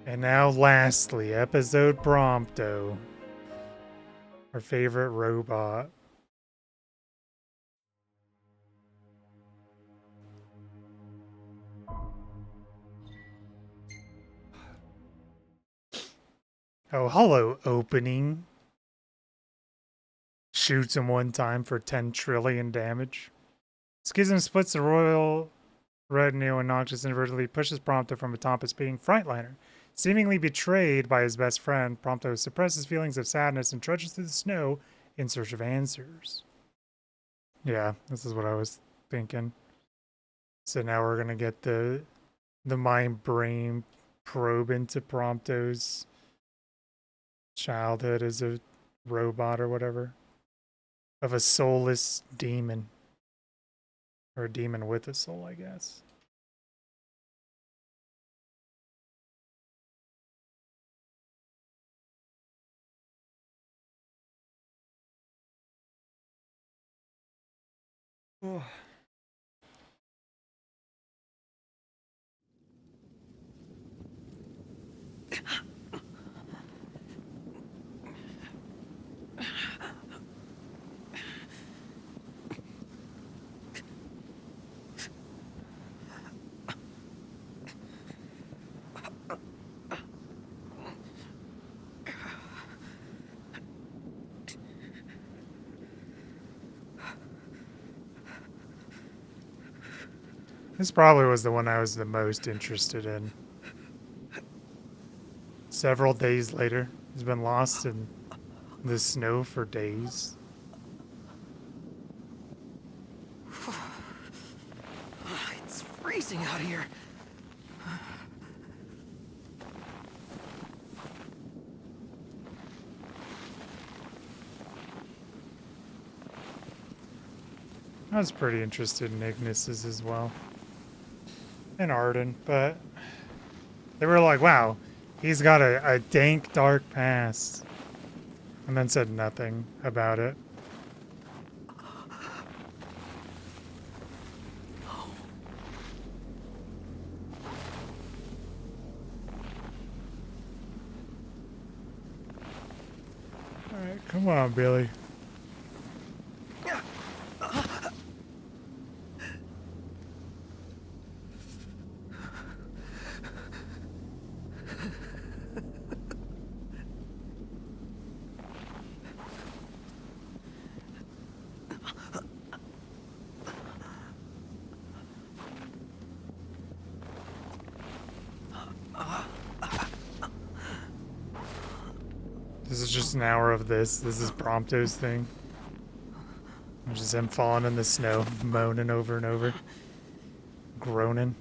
And now, lastly, episode Prompto. Our favorite robot. Oh, hello, opening. Shoots him one time for 10 trillion damage. Schism splits the royal retinue and Noctis inadvertently pushes Prompto from atop a speeding freightliner. Seemingly betrayed by his best friend, Prompto suppresses feelings of sadness and trudges through the snow in search of answers. Yeah, this is what I was thinking. So now we're gonna get the mind brain probe into Prompto's childhood as a robot or whatever. Of a soulless demon. Or a demon with a soul, I guess. Oh. This probably was the one I was the most interested in. Several days later, he's been lost in the snow for days. It's freezing out here. I was pretty interested in Ignis's as well. And Arden, but they were like, wow, he's got a dank, dark past. And then said nothing about it. Alright, come on, Billy. This is just an hour of this. This is Prompto's thing. Just him falling in the snow, moaning over and over. Groaning.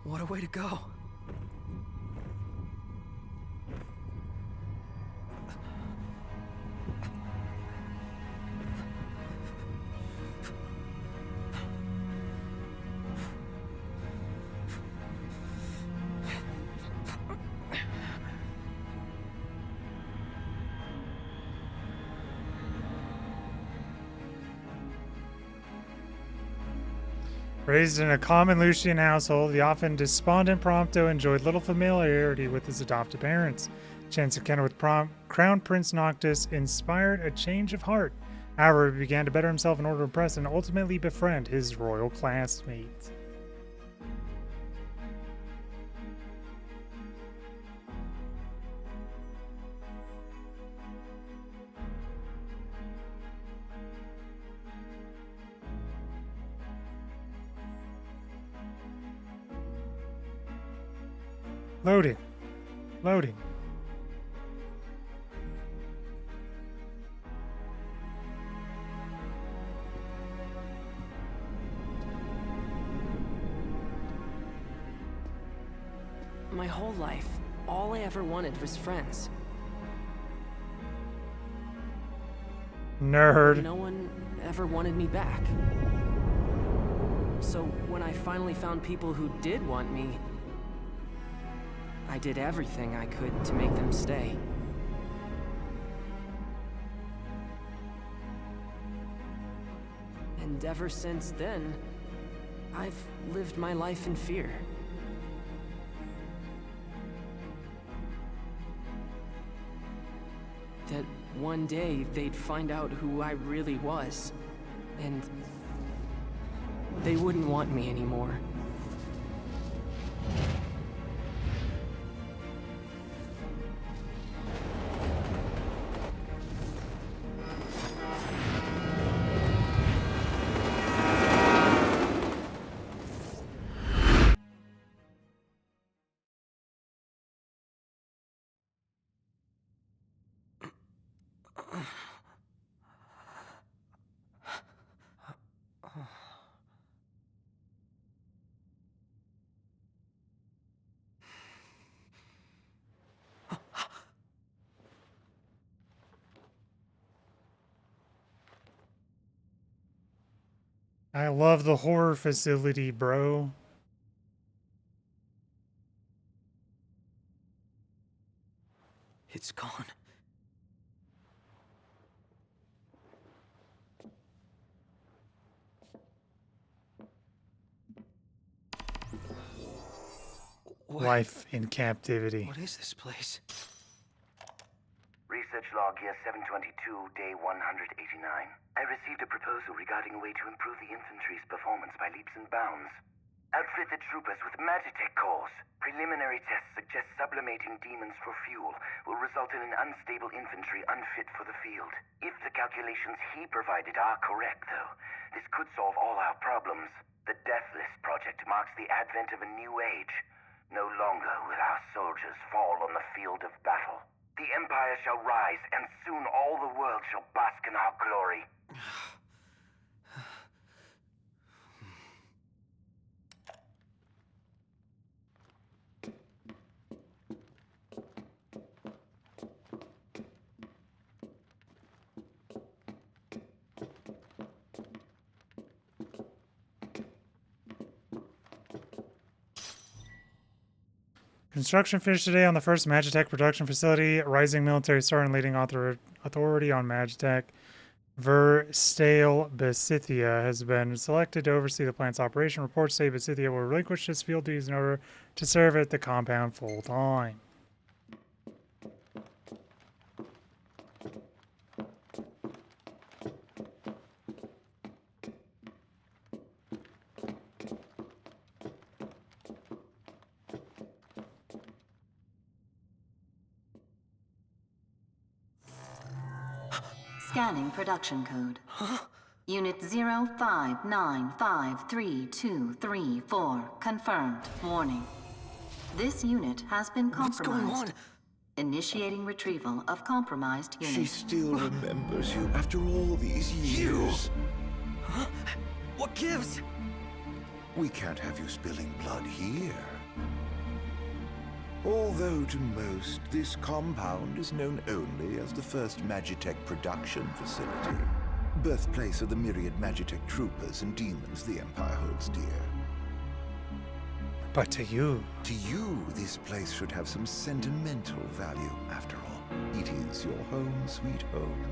What a way to go. Raised in a common Lucian household, the often despondent Prompto enjoyed little familiarity with his adopted parents. Chance encounter with Crown Prince Noctis inspired a change of heart. However, he began to better himself in order to impress and ultimately befriend his royal classmate. Loading. Loading. My whole life, all I ever wanted was friends. Nerd. No one ever wanted me back. So when I finally found people who did want me, I did everything I could to make them stay. And ever since then, I've lived my life in fear. That one day they'd find out who I really was, and they wouldn't want me anymore. I love the horror facility, bro. It's gone. Life in captivity. What is this place? Research log year 722, day 189. I received a proposal regarding a way to improve the infantry's performance by leaps and bounds. Outfit the troopers with Magitech cores. Preliminary tests suggest sublimating demons for fuel will result in an unstable infantry unfit for the field. If the calculations he provided are correct, though, this could solve all our problems. The Deathless Project marks the advent of a new age. No longer will our soldiers fall on the field of battle. The Empire shall rise, and soon all the world shall bask in our glory. Construction finished today on the first Magitech production facility. Rising military star and leading authority on Magitech, Verstale Besithia, has been selected to oversee the plant's operation. Reports say Besithia will relinquish his field duties in order to serve at the compound full time. Scanning production code. Unit 05953234 confirmed. Warning. This unit has been compromised. What's going on? Initiating retrieval of compromised unit. She still remembers you after all these years. Huh? What gives? We can't have you spilling blood here. Although to most, this compound is known only as the first Magitech production facility. Birthplace of the myriad Magitech troopers and demons the Empire holds dear. But to you, This place should have some sentimental value, after all. It is your home, sweet home.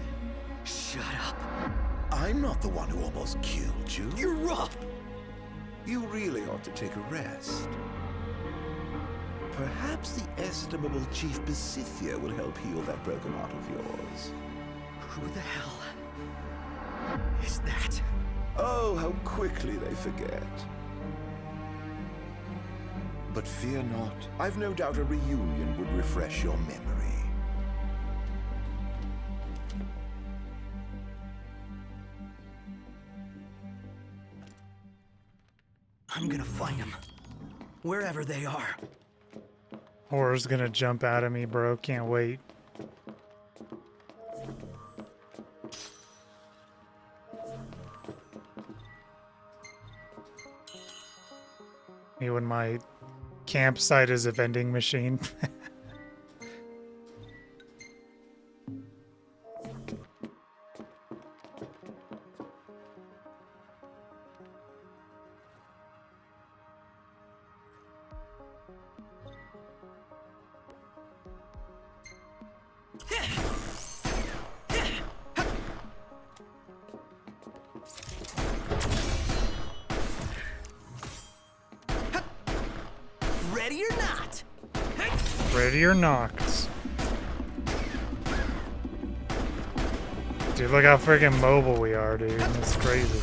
Shut up. I'm not the one who almost killed you. You're rough. You really ought to take a rest. Perhaps the estimable Chief Besithia will help heal that broken heart of yours. Who the hell is that? Oh, how quickly they forget. But fear not. I've no doubt a reunion would refresh your memory. I'm gonna find them. Wherever they are. horror's gonna jump out at me, bro. Can't wait. Me when my campsite is a vending machine. Ready or knocked. Dude, look how freaking mobile we are, dude. That's crazy.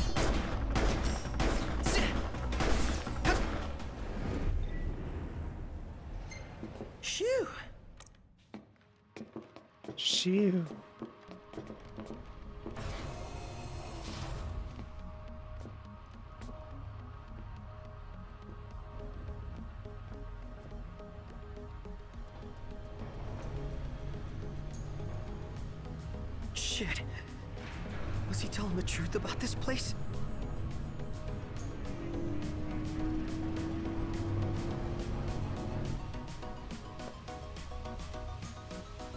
Shoo! Shoo. Shit. Was he telling the truth about this place?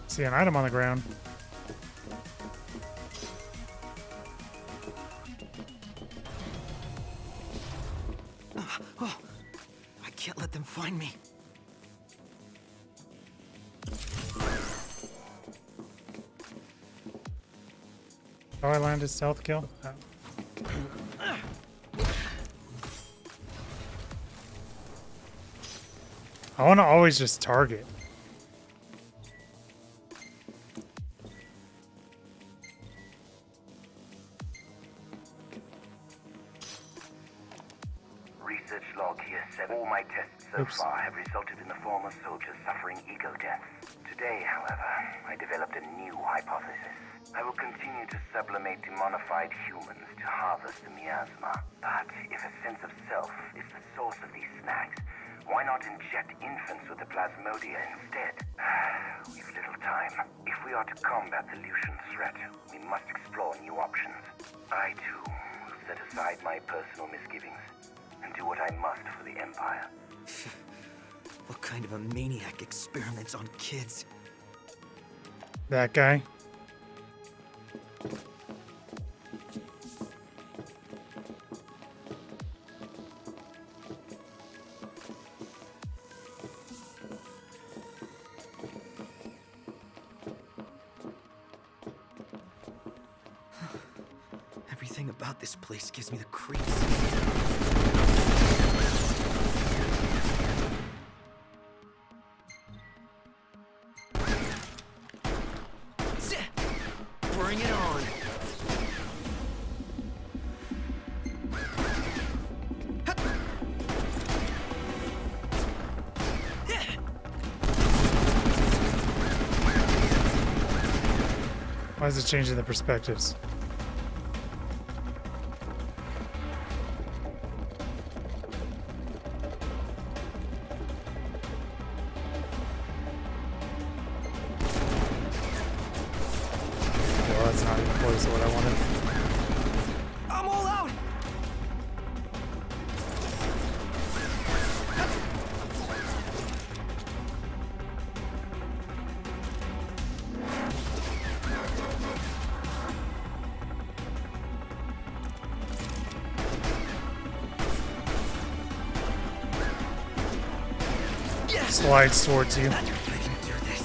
See an item on the ground. Oh, I can't let them find me. Oh, I landed stealth kill. Oh. I want to always just target. Research log here 7. All my tests so Oops. far have resulted in the former soldiers suffering ego deaths. Today, however, I developed a new hypothesis. I will continue to sublimate demonified humans to harvest the miasma. But if a sense of self is the source of these snacks, why not inject infants with the plasmodia instead? We've little time. If we are to combat the Lucian threat, we must explore new options. I, too, will set aside my personal misgivings and do what I must for the Empire. What kind of a maniac experiments on kids? That guy. Everything about this place gives me the creeps. Bring it on. Why is it changing the perspectives? Well, that's not even close to what I wanted. I'm all out. Slides towards you. I can do this.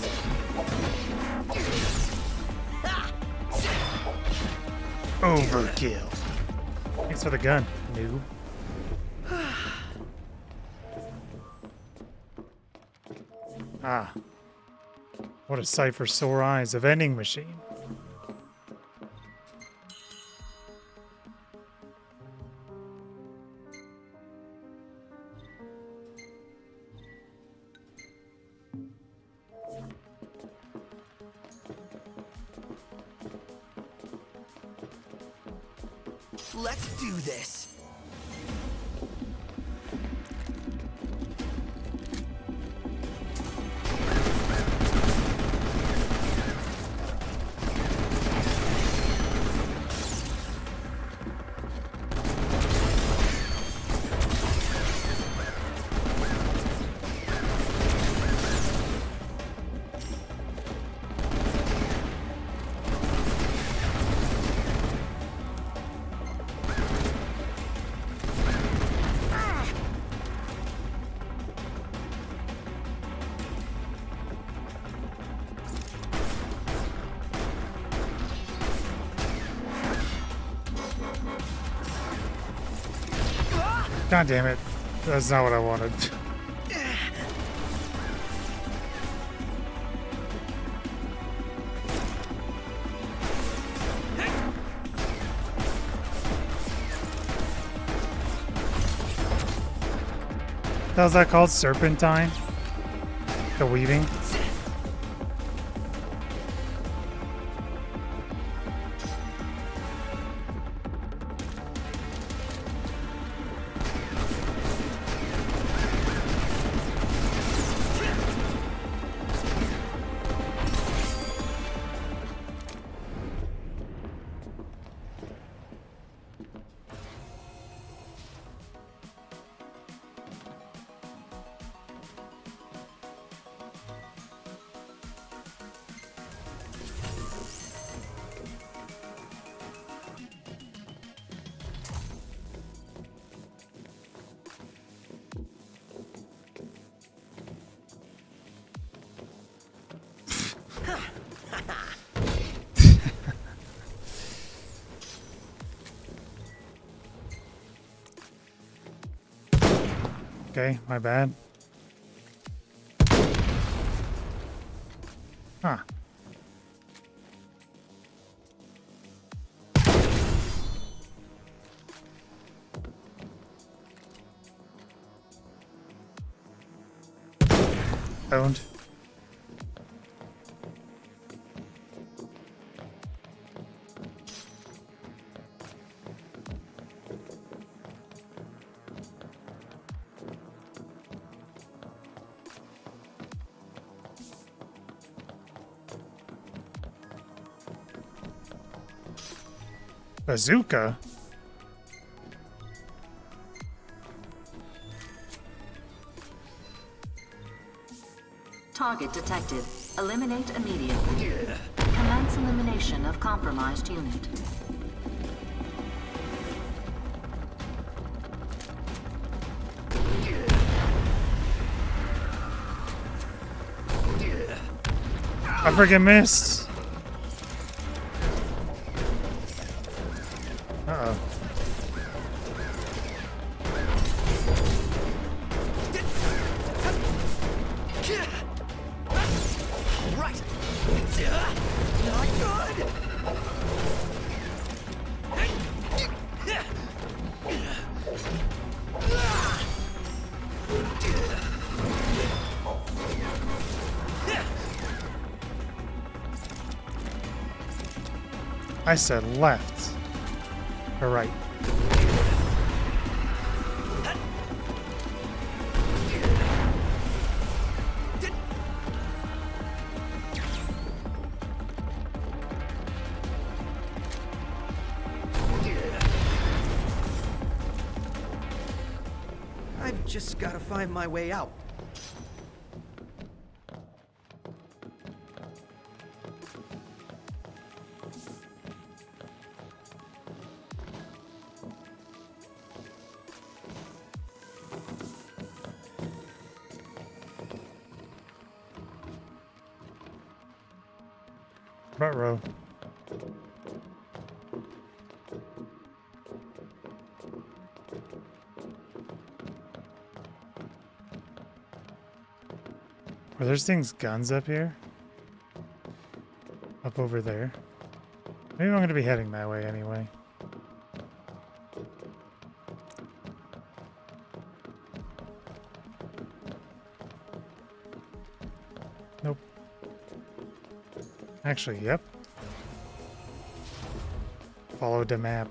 Overkill. Thanks for the gun, noob. Ah. What a sight for sore eyes. A vending machine. Let's do this. God damn it. That's not what I wanted. How's that called? Serpentine? The weaving? Okay, my bad. Huh. Owned. Bazooka? Target detected. Eliminate immediately. Commence elimination of compromised unit. I freaking missed. Uh-oh. Right. Not good. I said left. Or right. I've just gotta find my way out. Front row. Were there's things guns up here? Up over there? Maybe I'm gonna be heading that way anyway. Nope. Actually, yep. Follow the map.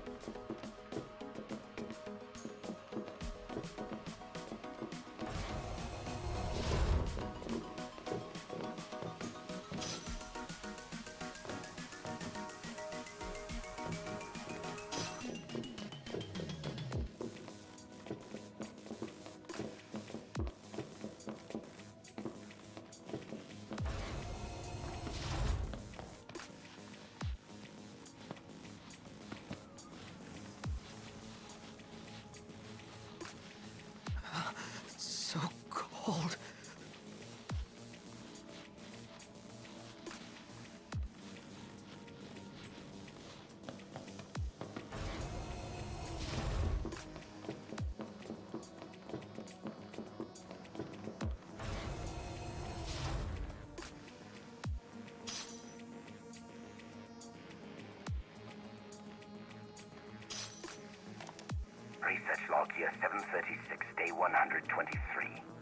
year 736, day 123.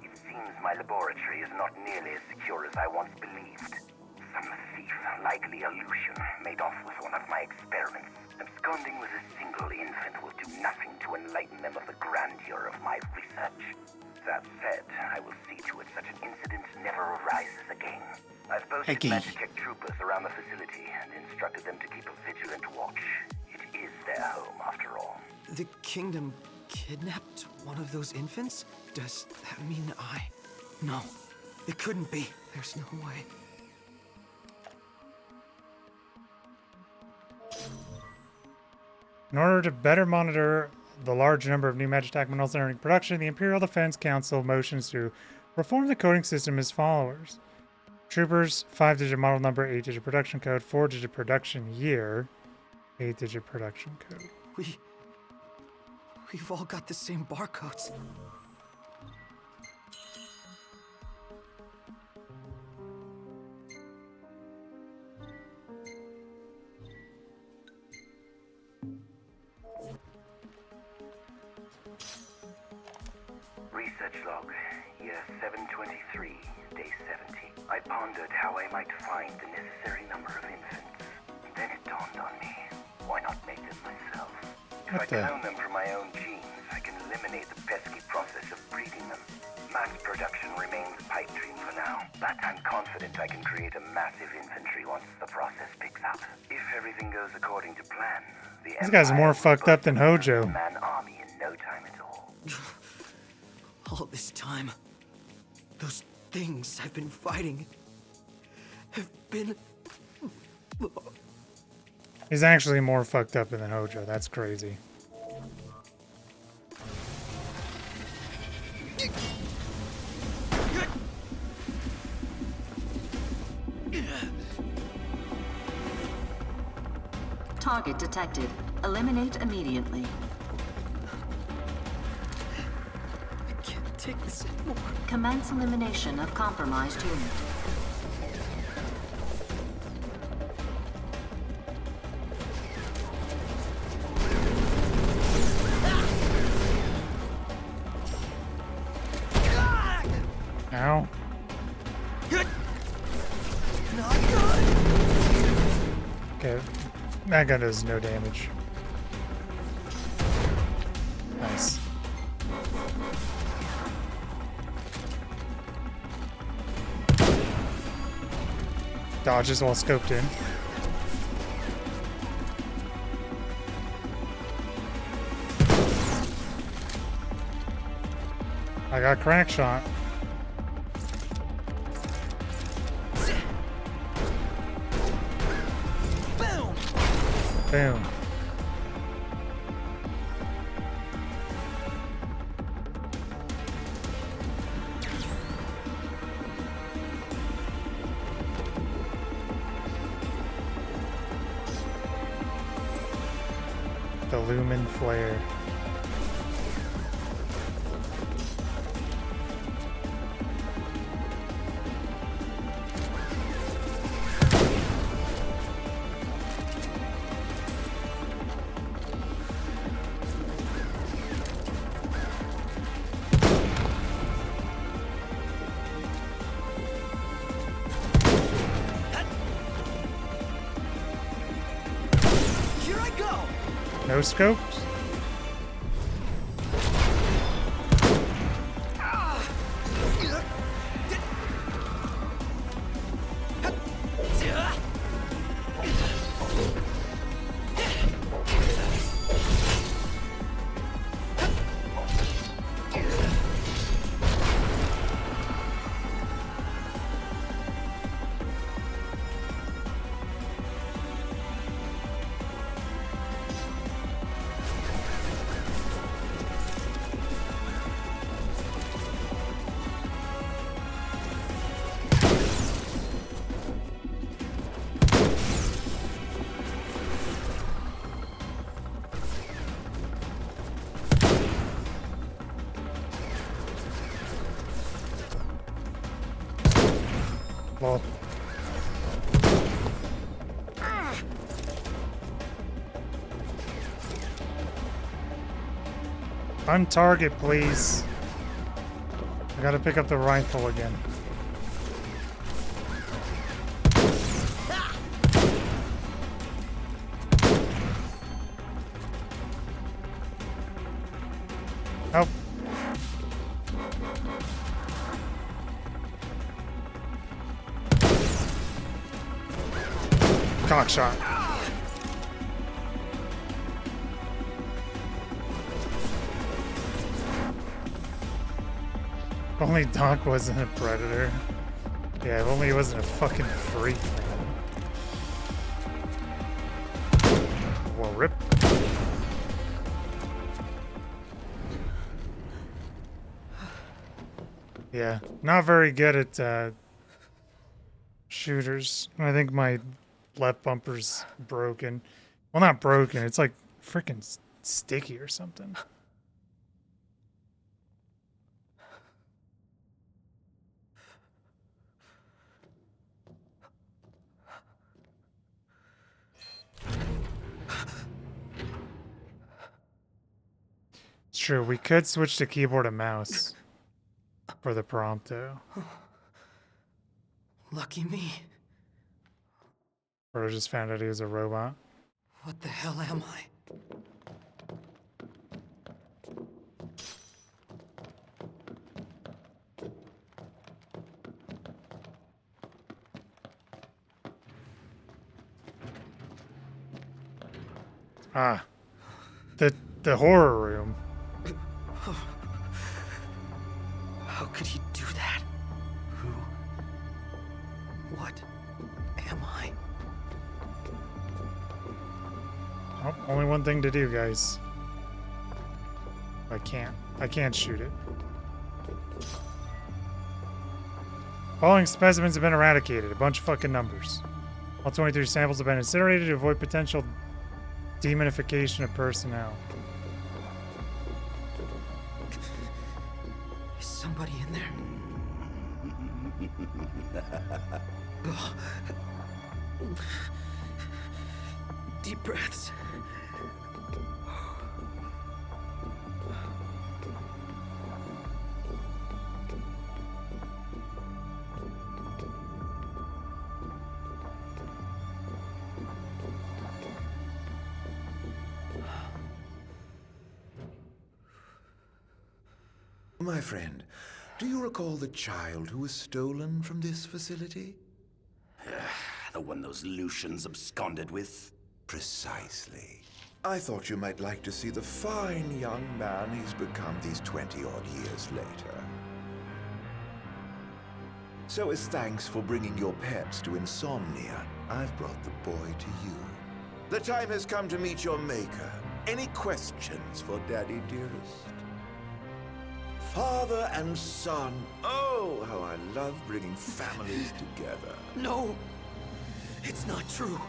It seems my laboratory is not nearly as secure as I once believed. Some thief, likely a Lucian, made off with one of my experiments. Absconding with a single infant will do nothing to enlighten them of the grandeur of my research. That said, I will see to it such an incident never arises again. I've posted Magitech troopers around the facility and instructed them to keep a vigilant watch. It is their home, after all. The kingdom kidnapped one of those infants? Does that mean I... No, it couldn't be. There's no way. In order to better monitor the large number of new Magitech models entering production, the Imperial Defense Council motions to reform the coding system as follows. Troopers, 5-digit model number, 8-digit production code, 4-digit production year, 8-digit production code. We've all got the same barcodes. Research log, year 723, day 70. I pondered how I might find the necessary number of infants. Then it dawned on me, why not make them myself? If I clone them from my own genes, I can eliminate the pesky process of breeding them. Mass production remains a pipe dream for now, but I'm confident I can create a massive infantry once the process picks up. If everything goes according to plan, This guy's more fucked up than Hojo. Man army in no time at all. All this time, those things I've been fighting have been... He's actually more fucked up than Hojo. That's crazy. Target detected. Eliminate immediately. I can't take this anymore. Commence elimination of compromised unit. Ow. Not good. Okay. That gun does no damage. Nice. Dodges while scoped in. I got crack shot. Boom. Boom. The lumen flare. Here I go. No scopes? Well, Untarget, please. I gotta pick up the rifle again. Oh. Cock shot. If only Doc wasn't a predator. Yeah, if only he wasn't a fucking freak, man. Well, rip. Yeah, not very good at shooters. I think my left bumper's broken. Well, not broken. It's like freaking sticky or something. It's true. We could switch to keyboard and mouse for the Prompto. Lucky me. Or I just found out he was a robot. What the hell am I? Ah. The horror room. How could he do that? Who? What am I? Oh, only one thing to do, guys. I can't shoot it. Following specimens have been eradicated. A bunch of fucking numbers. All 23 samples have been incinerated to avoid potential demonification of personnel. Is somebody in there? Deep breaths. My friend, do you recall the child who was stolen from this facility? The one those Lucians absconded with? Precisely. I thought you might like to see the fine young man he's become these 20-odd years later. So as thanks for bringing your pets to Insomnia, I've brought the boy to you. The time has come to meet your maker. Any questions for Daddy, dearest? Father and son. Oh, how I love bringing families together. No! It's not true!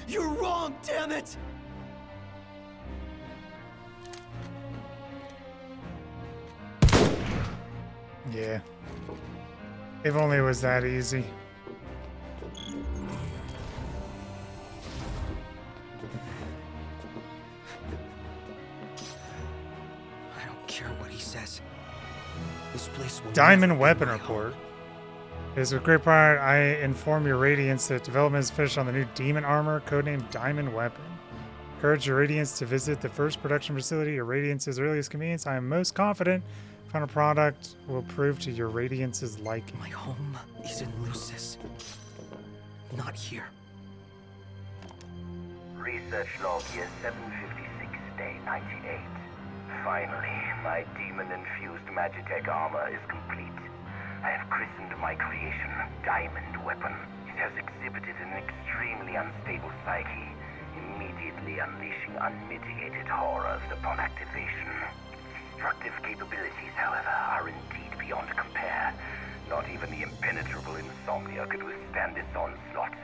You're wrong, damn it! Yeah. If only it was that easy. I don't care what he says. This place will Diamond never be weapon my report. home. It is with great pride I inform your Radiance that development is finished on the new demon armor, codenamed Diamond Weapon. Encourage your Radiance to visit the first production facility at your Radiance's earliest convenience. I am most confident final product will prove to your Radiance's liking. My home is in Lucis. Not here. Research log year 756, day 98. Finally, my demon-infused Magitech armor is complete. I have christened my creation Diamond Weapon. It has exhibited an extremely unstable psyche, immediately unleashing unmitigated horrors upon activation. Its destructive capabilities, however, are indeed beyond compare. Not even the impenetrable Insomnia could withstand its onslaught.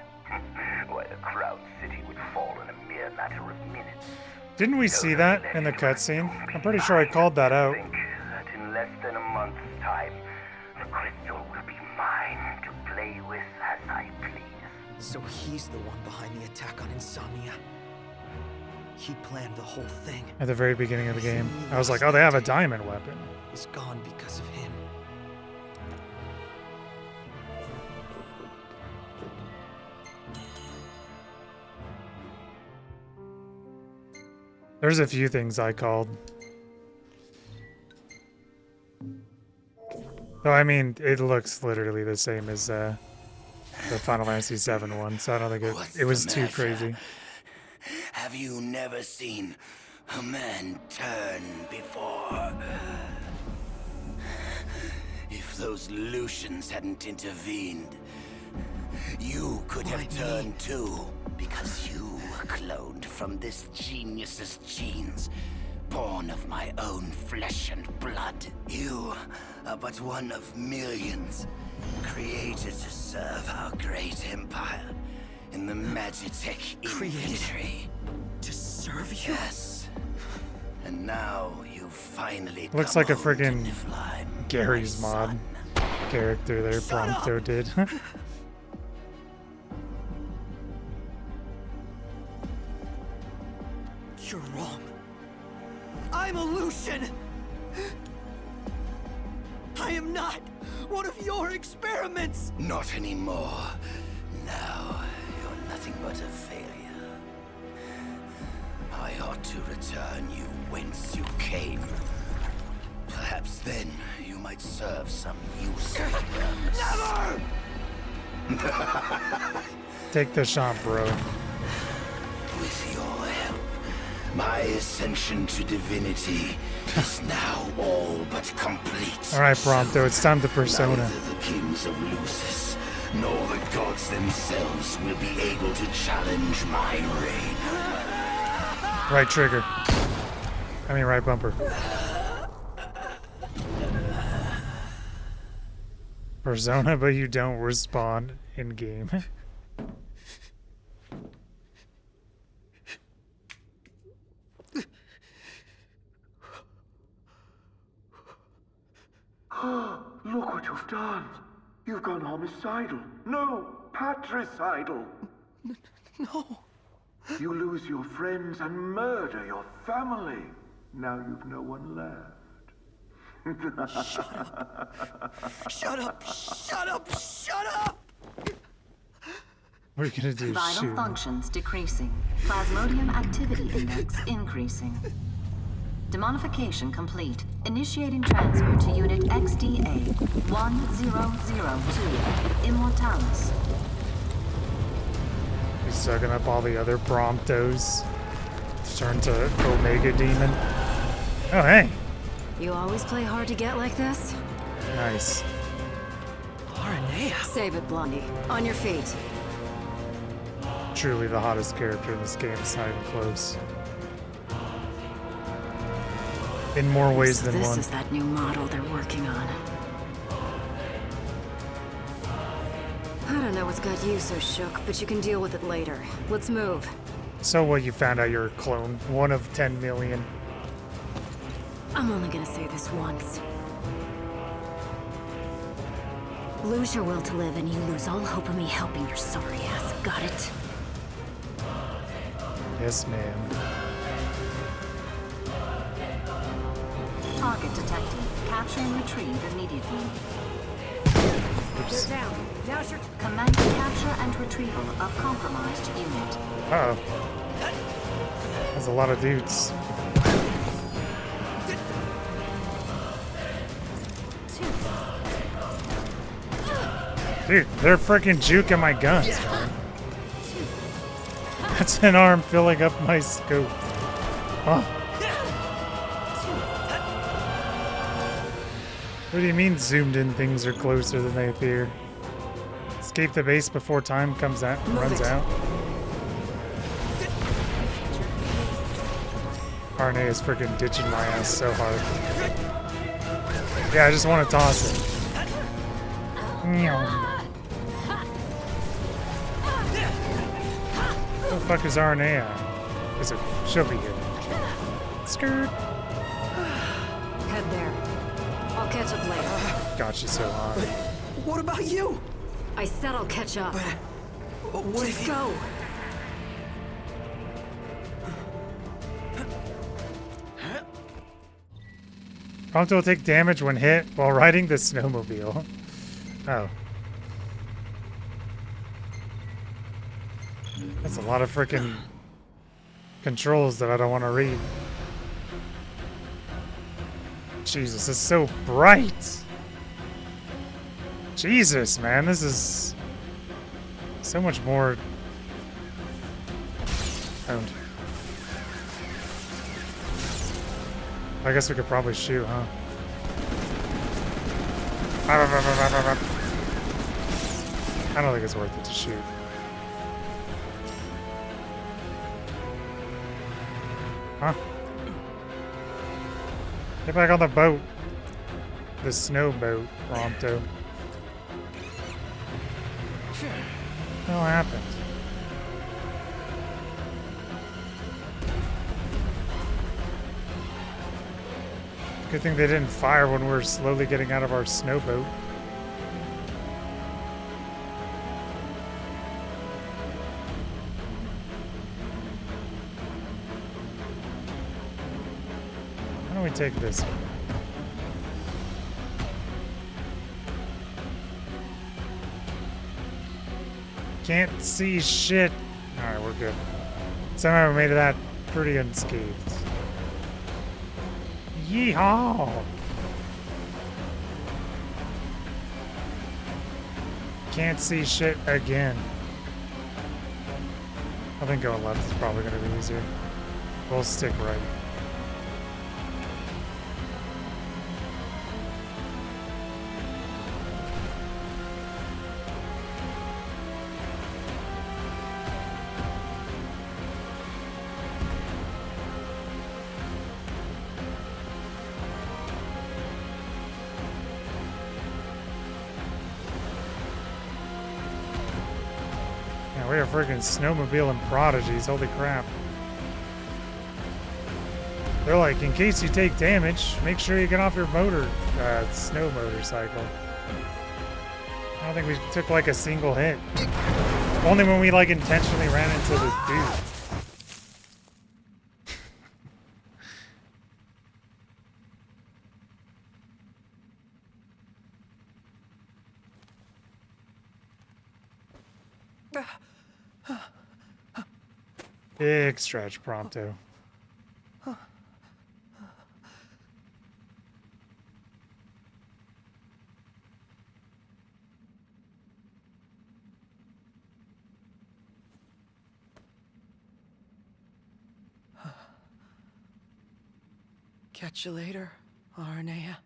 Why, the Crown City would fall in a mere matter of minutes. Didn't we see that in the cutscene? I'm pretty sure I called that out. I think that in less than a month's time, the crystal will be mine to play with as I please. So he's the one behind the attack on Insomnia. He planned the whole thing. At the very beginning of the game, I was like, oh, they have a diamond weapon. Was gone because of him. There's a few things I called. Though, I mean, it looks literally the same as the Final Fantasy VII one, so I don't think it was too crazy. Have you never seen a man turn before? If those Lucians hadn't intervened, you could have turned too, because you were cloned from this genius's genes, born of my own flesh and blood. You are but one of millions, created to serve our great empire in the Magitech infantry. To serve you? Yes. And now you finally Looks come like a home to friggin' Niflheim, Gary's my mod son. character there, Prompto did. You're wrong. I'm a Lucian! I am not one of your experiments! Not anymore. Now, you're nothing but a failure. I ought to return you whence you came. Perhaps then you might serve some useful purpose. Never! Take the shot, bro. With your help, my ascension to divinity is now all but complete. Alright, Prompto, it's time to Persona. Neither the kings of Lucis nor the gods themselves will be able to challenge my reign. Right trigger. I mean, right bumper. Persona, but you don't respawn in game. Look what you've done. You've gone homicidal. No, patricidal. No. You lose your friends and murder your family. Now you've no one left. Shut up! Shut up! Shut up! What are you gonna do? Vital Shoot. functions decreasing. Plasmodium activity index increasing. Demonification complete. Initiating transfer to Unit XDA 1002 Immortalis. He's sucking up all the other Promptos. Turn to Omega Demon. Oh, hey. You always play hard to get like this? Nice. Aranea. Save it, Blondie. On your feet. Truly the hottest character in this game. It's not even close. In more ways So than this one. is that new model they're working on. I don't know what's got you so shook, but you can deal with it later. Let's move. So what, you found out you're a clone? One of 10 million. I'm only gonna say this once. Lose your will to live and you lose all hope of me helping your sorry ass. Got it? Yes, ma'am. Target detected. Capture and retrieve immediately. Oops. Down. Now's your... Commence capture and retrieval of compromised unit. Uh-oh. There's a lot of dudes. Dude, they're freaking juking my guns, man. That's an arm filling up my scope. Huh. What do you mean zoomed in things are closer than they appear? Escape the base before time comes out, runs out. RNA is freaking ditching my ass so hard. Yeah, I just want to toss it. Meow. Where the fuck is RNA at? Is it? She'll be here. Skirt. Head there. I'll catch up later. God, she's so hot. What about you? I said I'll catch up. What if Just you... go. Prompto will take damage when hit while riding the snowmobile. Oh. That's a lot of freaking controls that I don't want to read. Jesus, it's so bright. Jesus, man, this is so much more owned. I guess we could probably shoot, huh? I don't think it's worth it to shoot. Huh? Get back on the boat. The snow boat, Prompto. What the hell happened? Good thing they didn't fire when we were slowly getting out of our snow boat. Why don't we take this one? Can't see shit. Alright, we're good. Somehow we made that pretty unscathed. Yeehaw! Can't see shit again. I think going left is probably going to be easier. We'll stick right. We are freaking snowmobile and prodigies, holy crap. They're like, in case you take damage, make sure you get off your snow motorcycle. I don't think we took like a single hit. Only when we like intentionally ran into the dude. Big stretch, Prompto. Catch you later, Arnea.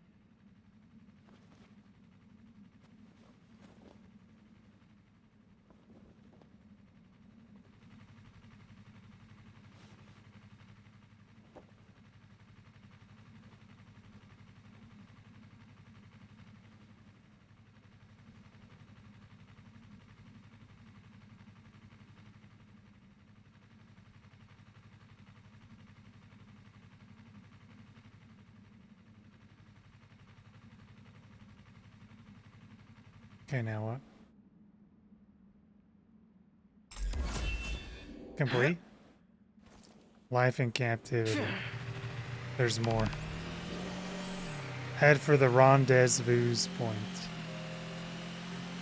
Okay, now what? Complete? Life in captivity. There's more. Head for the rendezvous point.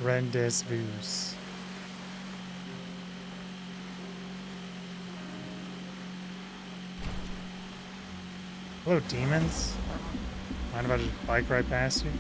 Rendezvous. Hello, demons. Mind if I just bike right past you?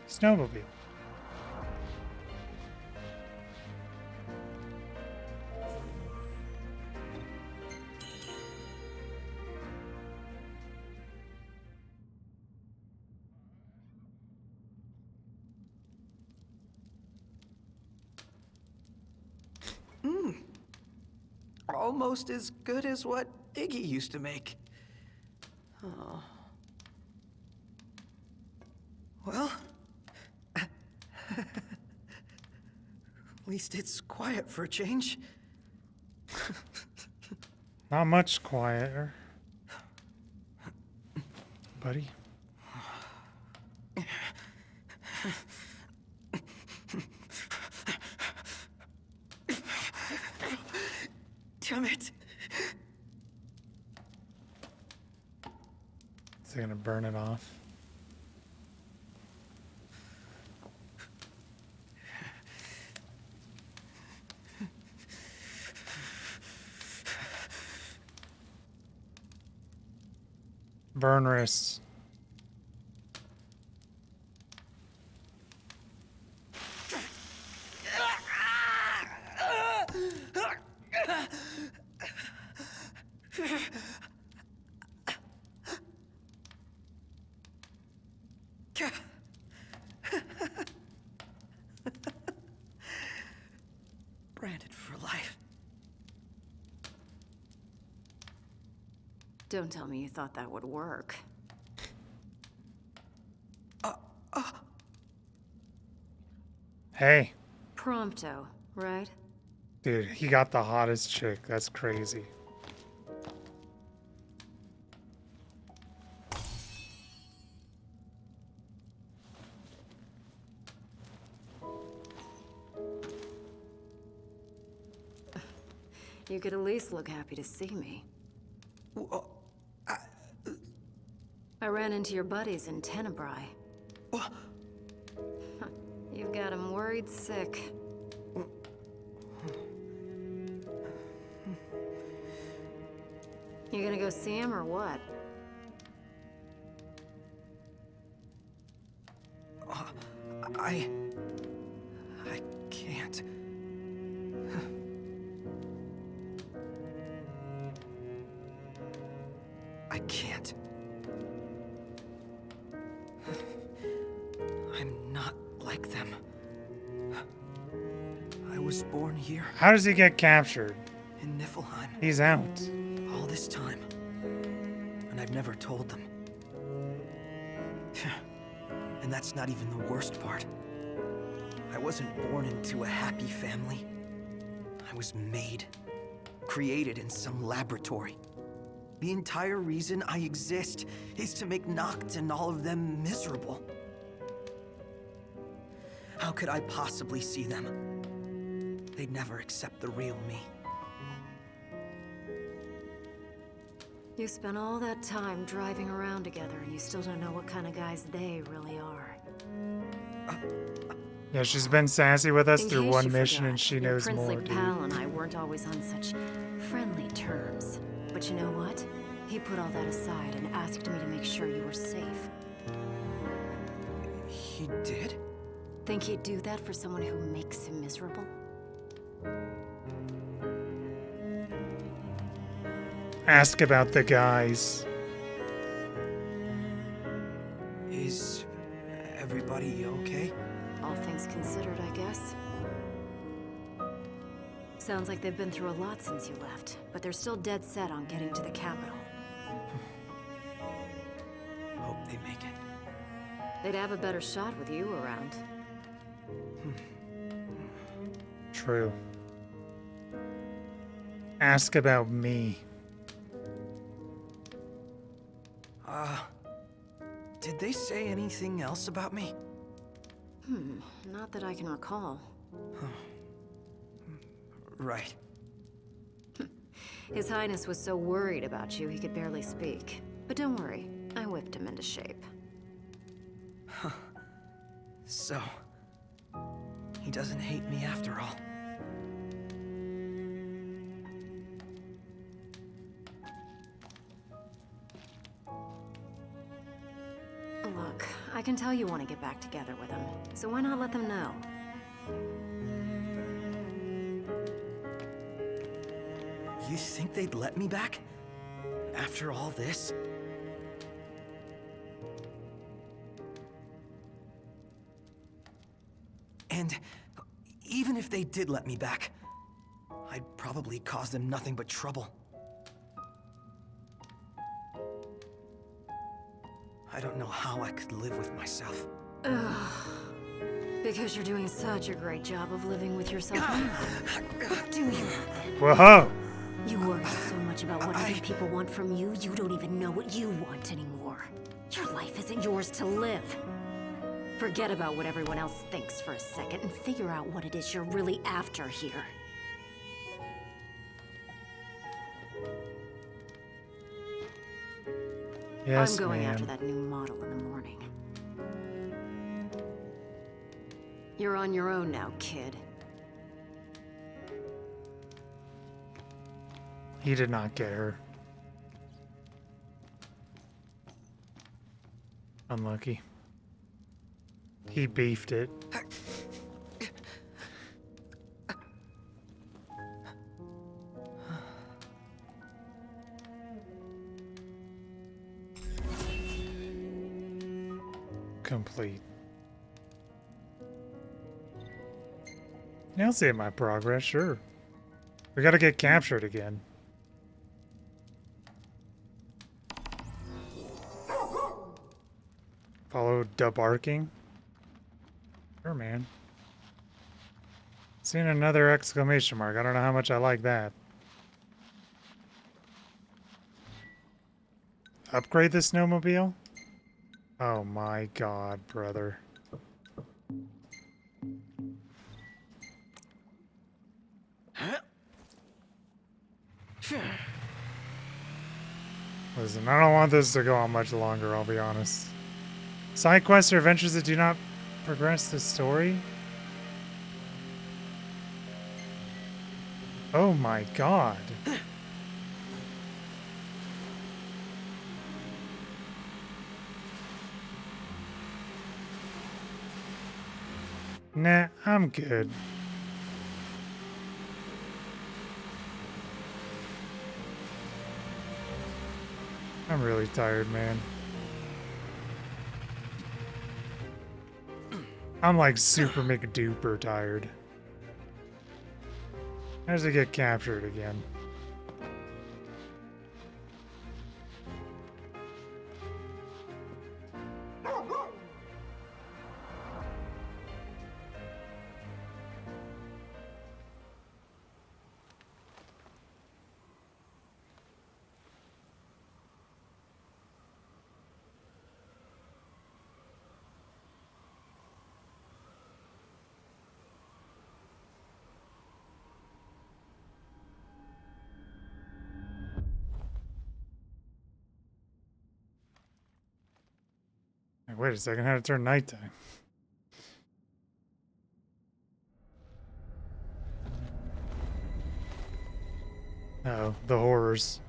Snowmobile. almost as good as what Iggy used to make. Oh. Well, at least it's quiet for a change. Not much quieter, buddy. Damn it. Is he gonna burn it off? Burn wrists. Branded for life. Don't tell me you thought that would work. Hey, Prompto, right? dude, he got the hottest chick. That's crazy. You could at least look happy to see me. I ran into your buddies in Tenebrae. You've got them worried sick. You gonna go see him or what? I can't. I can't. I'm not like them. I was born here How does he get captured? in Niflheim He's out. all this time, and I've never told them. And that's not even the worst part. I wasn't born into a happy family. I was made, created in some laboratory. The entire reason I exist is to make Noct and all of them miserable. How could I possibly see them? They'd never accept the real me. You spent all that time driving around together and you still don't know what kind of guys they really are. Yeah, she's been sassy with us In through case one you mission forgot, and she your knows princely more, dude. pal and I weren't always on such friendly terms. But you know what? He put all that aside and asked me to make sure you were safe. He did? Think he'd do that for someone who makes him miserable? Ask about the guys. Is everybody okay? All things considered, I guess. Sounds like they've been through a lot since you left, but they're still dead set on getting to the capital. Hope they make it. They'd have a better shot with you around. True. Ask about me. Did they say anything else about me? Not that I can recall. Right. His Highness was so worried about you he could barely speak. But don't worry, I whipped him into shape. So, he doesn't hate me after all. Look, I can tell you want to get back together with him, so why not let them know? You think they'd let me back? After all this? And even if they did let me back, I'd probably cause them nothing but trouble. I don't know how I could live with myself. Ugh. Because you're doing such a great job of living with yourself anyway. What do you? Whoa! You worry so much about what other people want from you, you don't even know what you want anymore. Your life isn't yours to live. Forget about what everyone else thinks for a second and figure out what it is you're really after here. Yes, I'm going ma'am. after that new model in the morning. You're on your own now, kid. He did not get her. Unlucky. He beefed it. Complete. Yeah, I'll see my progress, sure. We gotta get captured again. Follow the barking. Sure, man. Seen another exclamation mark. I don't know how much I like that. Upgrade the snowmobile? Oh my god, brother. Listen, I don't want this to go on much longer, I'll be honest. Side quests or adventures that do not progress the story? Oh my god. Nah, I'm good. I'm really tired, man. I'm like super McDuper tired. How does it get captured again? Wait a second, how to turn nighttime? Oh, the horrors.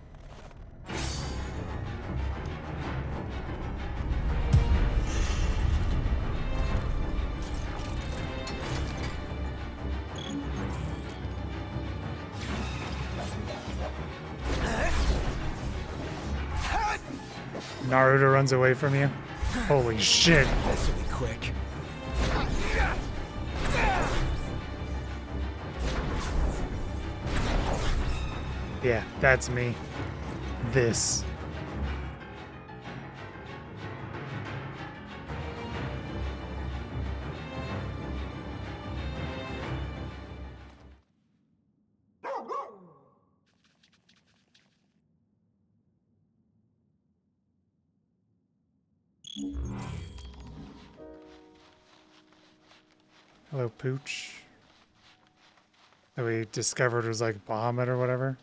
Naruto runs away from you. Holy shit. This will be quick. Yeah, that's me. This. Hello, Pooch. That we discovered was like Bahamut or whatever.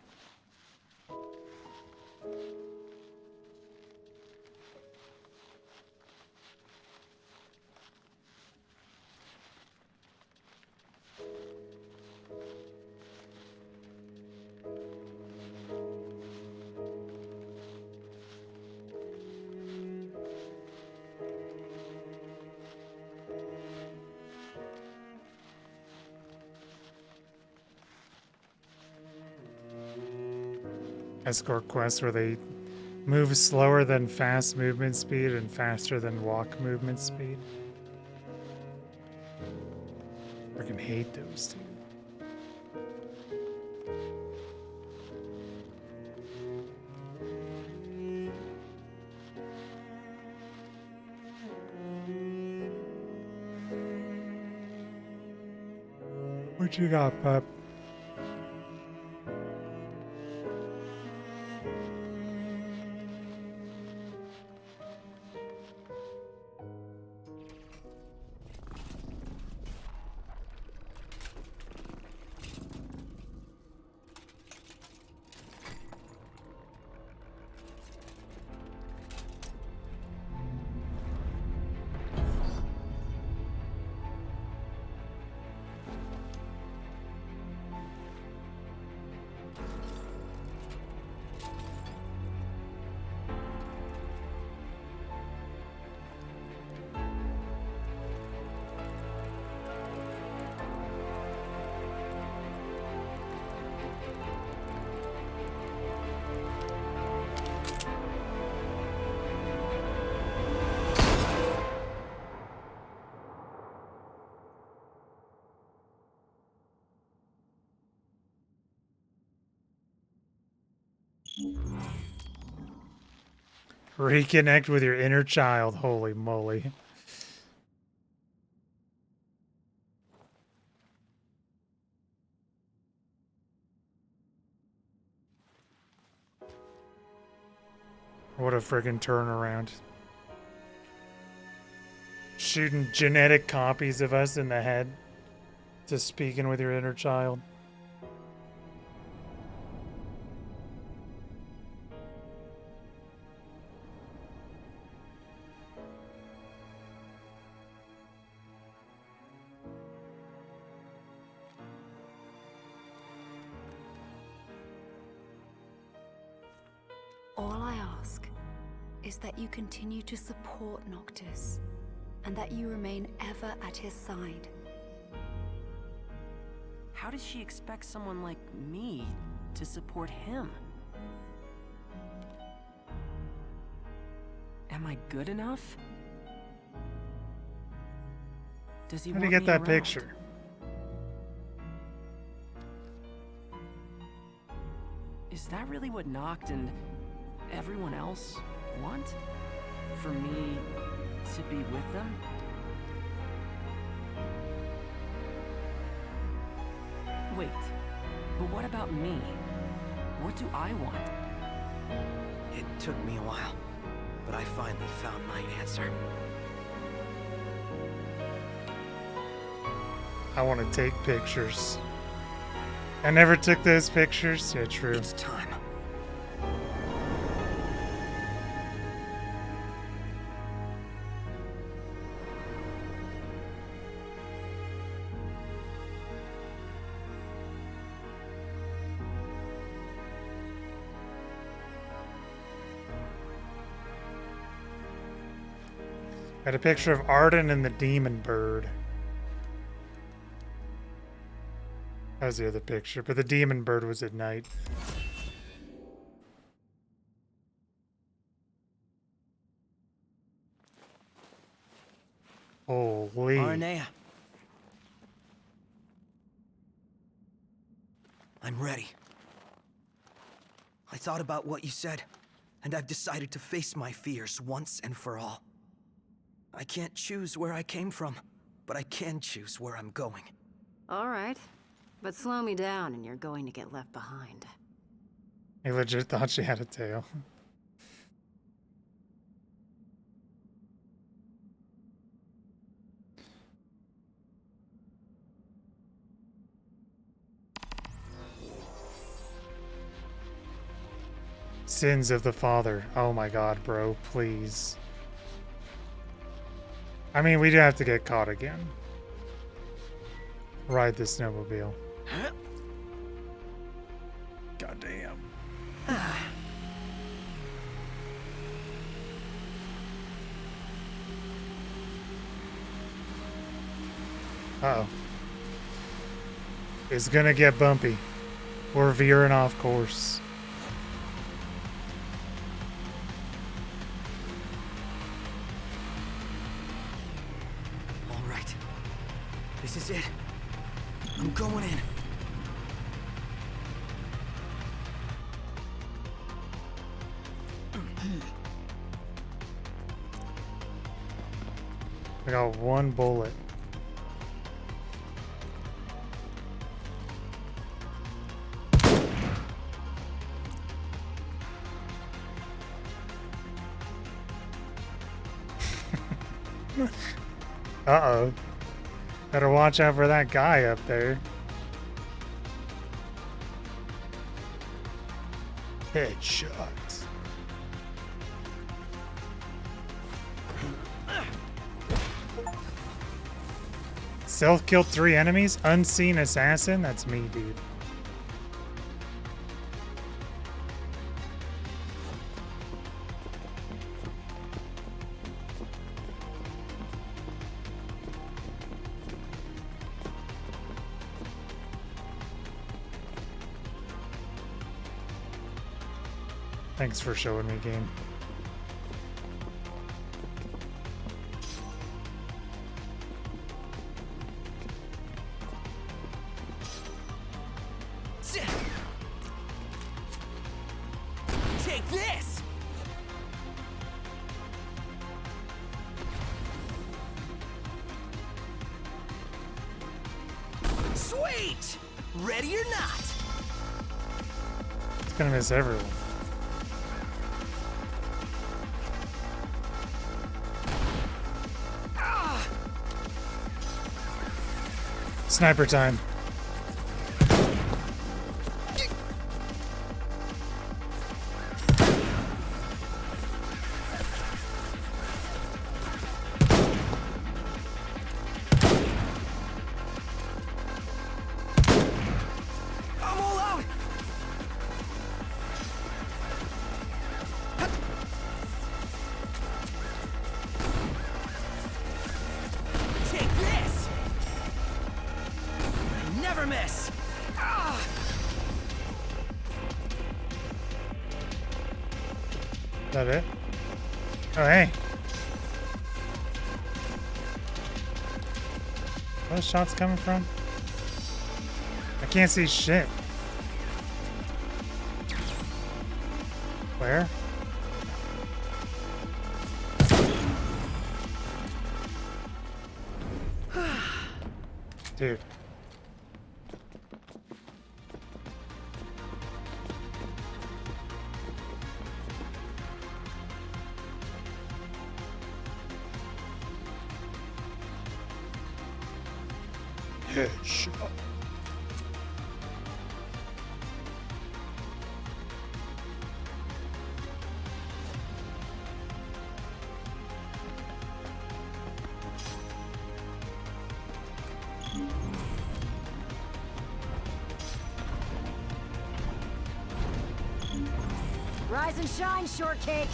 Escort quests where they move slower than fast movement speed and faster than walk movement speed. Freaking hate those two. What you got, pup? Reconnect with your inner child. Holy moly. What a friggin' turnaround. Shooting genetic copies of us in the head to speaking with your inner child. All I ask is that you continue to support Noctis, and that you remain ever at his side. How does she expect someone like me to support him? Am I good enough? Does he How want did you get me that around? picture? Is that really what Noct and everyone else want? For me to be with them? Wait, but what about me? What do I want? It took me a while, but I finally found my answer. I want to take pictures. I never took those pictures. Yeah, true. It's time. Got a picture of Arden and the demon bird. That was the other picture, but the demon bird was at night. Holy. Arnea. I'm ready. I thought about what you said, and I've decided to face my fears once and for all. I can't choose where I came from, but I can choose where I'm going. All right. But slow me down and you're going to get left behind. He legit thought she had a tail. Sins of the father. Oh my god, bro, please. I mean, we do have to get caught again. Ride the snowmobile. God damn. Uh-oh. It's gonna get bumpy. We're veering off course. All right. This is it. I'm going in. I got one bullet. Uh-oh. Better watch out for that guy up there. Headshots. Self-killed 3 enemies? Unseen assassin? That's me, dude. Thanks for showing me, game. Take this! Sweet! Ready or not? It's gonna miss everyone. Sniper time. I'm all out! Take this! Never miss! Ah! Is that it? Oh, hey. Where are those shots coming from? I can't see shit. Where? Dude. Headshot. Rise and shine, shortcake.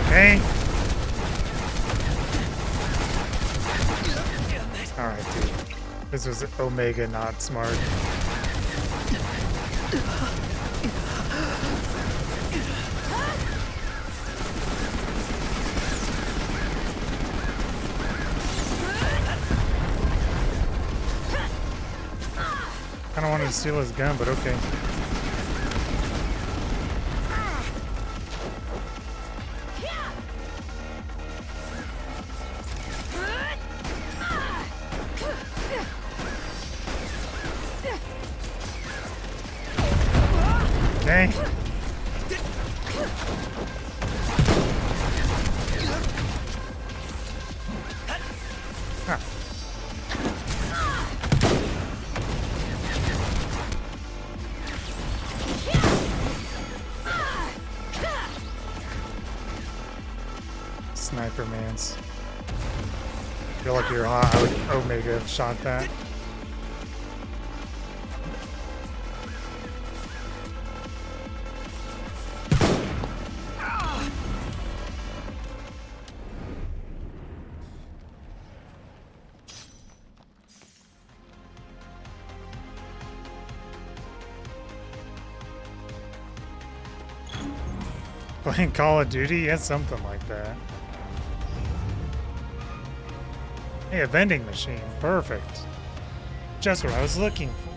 Hey. Alright, dude. This was Omega not smart. I don't want to steal his gun, but okay. Okay. Huh. Sniper mans. Feel like you're hot. I would Omega have shot that. Playing Call of Duty? Yeah, something like that. Hey, a vending machine. Perfect. Just what I was looking for.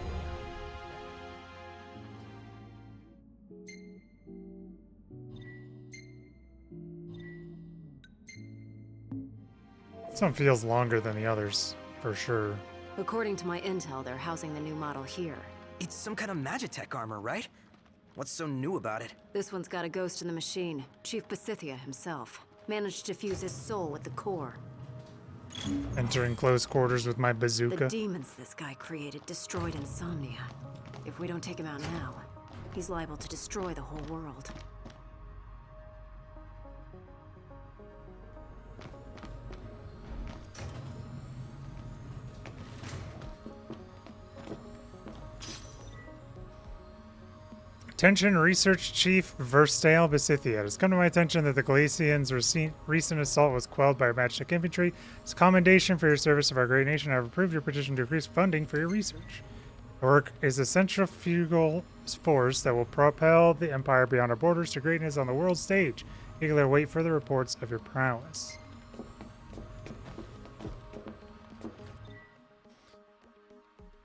This one feels longer than the others, for sure. According to my intel, they're housing the new model here. It's some kind of Magitech armor, right? What's so new about it? This one's got a ghost in the machine. Chief Pasithia himself. Managed to fuse his soul with the core. Entering close quarters with my The bazooka. demons this guy created destroyed Insomnia. If we don't take him out now, he's liable to destroy the whole world. Attention Research Chief Verstale Basithia. It has come to my attention that the Galatians' recent assault was quelled by our Magitech infantry. As a commendation for your service of our great nation, I have approved your petition to increase funding for your research. Your work is a centrifugal force that will propel the Empire beyond our borders to greatness on the world stage. Eagerly await further reports of your prowess.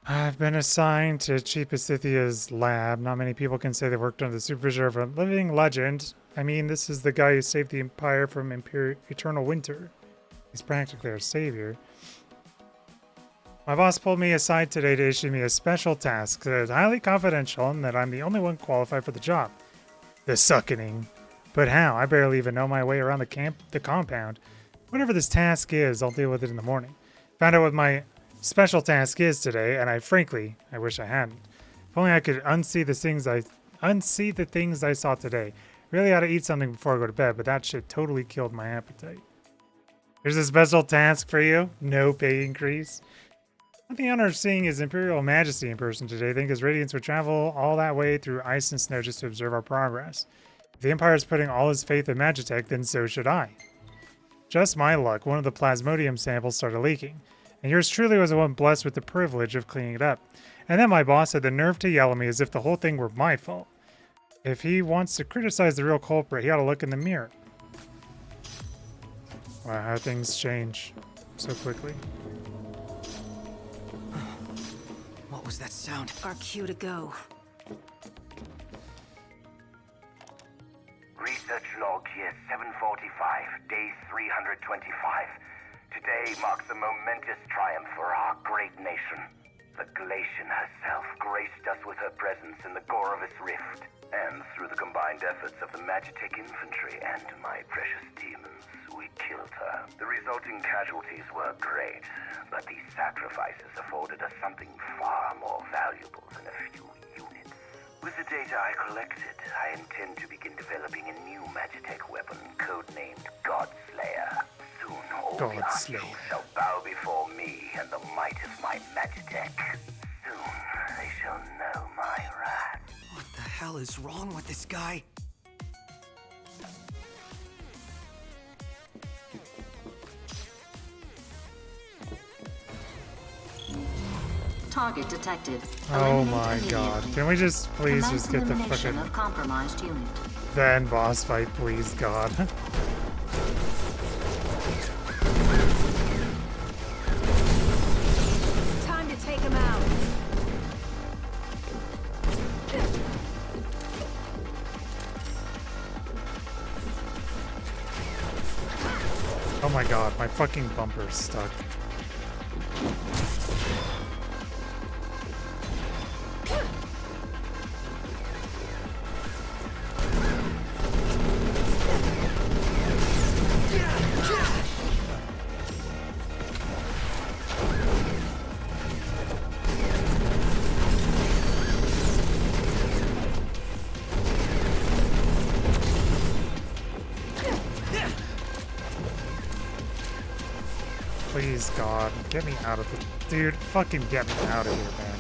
I've been assigned to Chief Pasithia's lab. Not many people can say they worked under the supervision of a living legend. I mean, this is the guy who saved the Empire from eternal winter. He's practically our savior. My boss pulled me aside today to issue me a special task that is highly confidential and that I'm the only one qualified for the job. The suckening. But how? I barely even know my way around the compound. Whatever this task is, I'll deal with it in the morning. Found out what my special task is today, and I wish I hadn't. If only I could unsee the things I saw today. Really ought to eat something before I go to bed, but that shit totally killed my appetite. Here's a special task for you. No pay increase. I had the honor of seeing His Imperial Majesty in person today. I think His Radiance would travel all that way through ice and snow just to observe our progress. If the Empire is putting all his faith in Magitech, then so should I. Just my luck, one of the plasmodium samples started leaking. And yours truly was the one blessed with the privilege of cleaning it up. And then my boss had the nerve to yell at me as if the whole thing were my fault. If he wants to criticize the real culprit, he ought to look in the mirror. Wow, how things change so quickly. What was that sound? Our cue to go. Research log here 745, day 325. Today marks a momentous triumph for our great nation. The Galatian herself graced us with her presence in the Gorovus Rift, and through the combined efforts of the Magitech infantry and my precious demons, we killed her. The resulting casualties were great, but these sacrifices afforded us something far more valuable than a few units. With the data I collected, I intend to begin developing a new Magitech weapon codenamed Godslayer. Soon all the Archons shall bow before me and the might of my Magitech. Soon they shall know my wrath. What the hell is wrong with this guy? Target detected. Oh Eliminate my god. immediately. Can we just please Commence just get the elimination fucking of compromised unit. then boss fight, please, God. Time to take him out. Oh my god, my fucking bumper's stuck. Please, God, get me out of the... Dude, fucking get me out of here, man.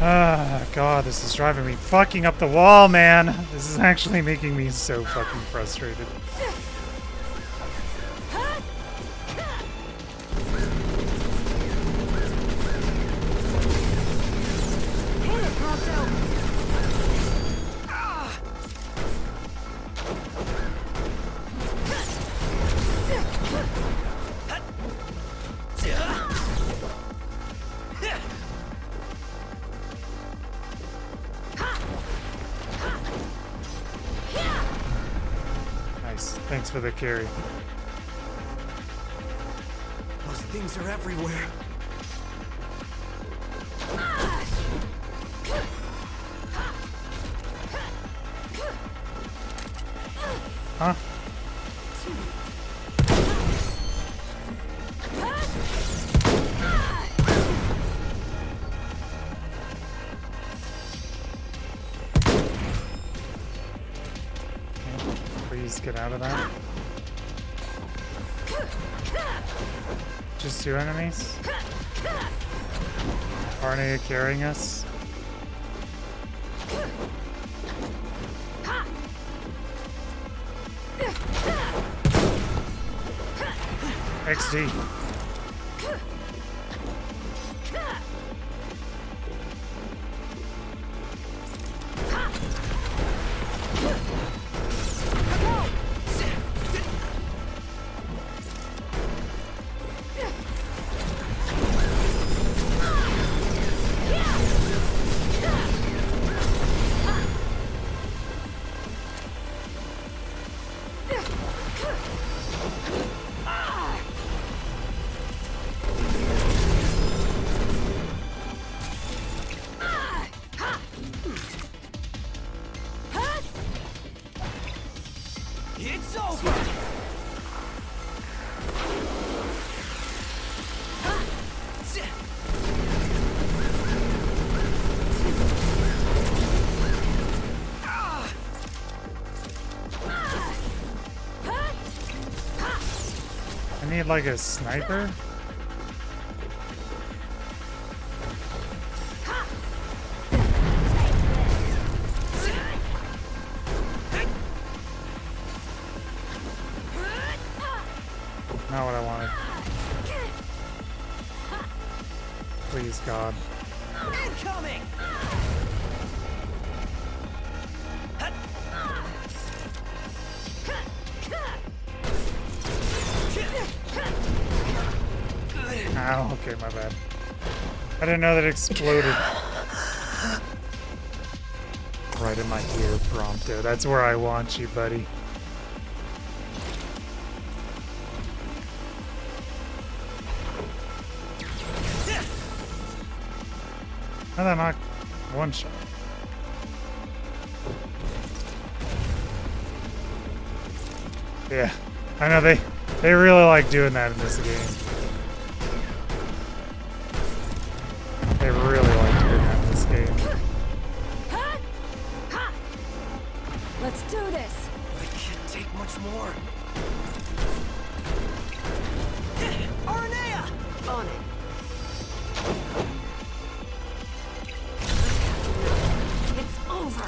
Ah, God, this is driving me fucking up the wall, man. This is actually making me so fucking frustrated. Prompto! Nice. Thanks for the carry. Those things are everywhere. Huh? Please get out of that. Just two enemies? Aren't they carrying us? XD. It's over! I need like a sniper? Not what I wanted. Please, God. Incoming! Ow, okay, my bad. I didn't know that it exploded. Right in my ear, Prompto. That's where I want you, buddy. How did I knock one shot? Yeah, I know they really like doing that in this game. They really like doing that in this game. Let's do this! I can't take much more. Arnea! On it. It's over!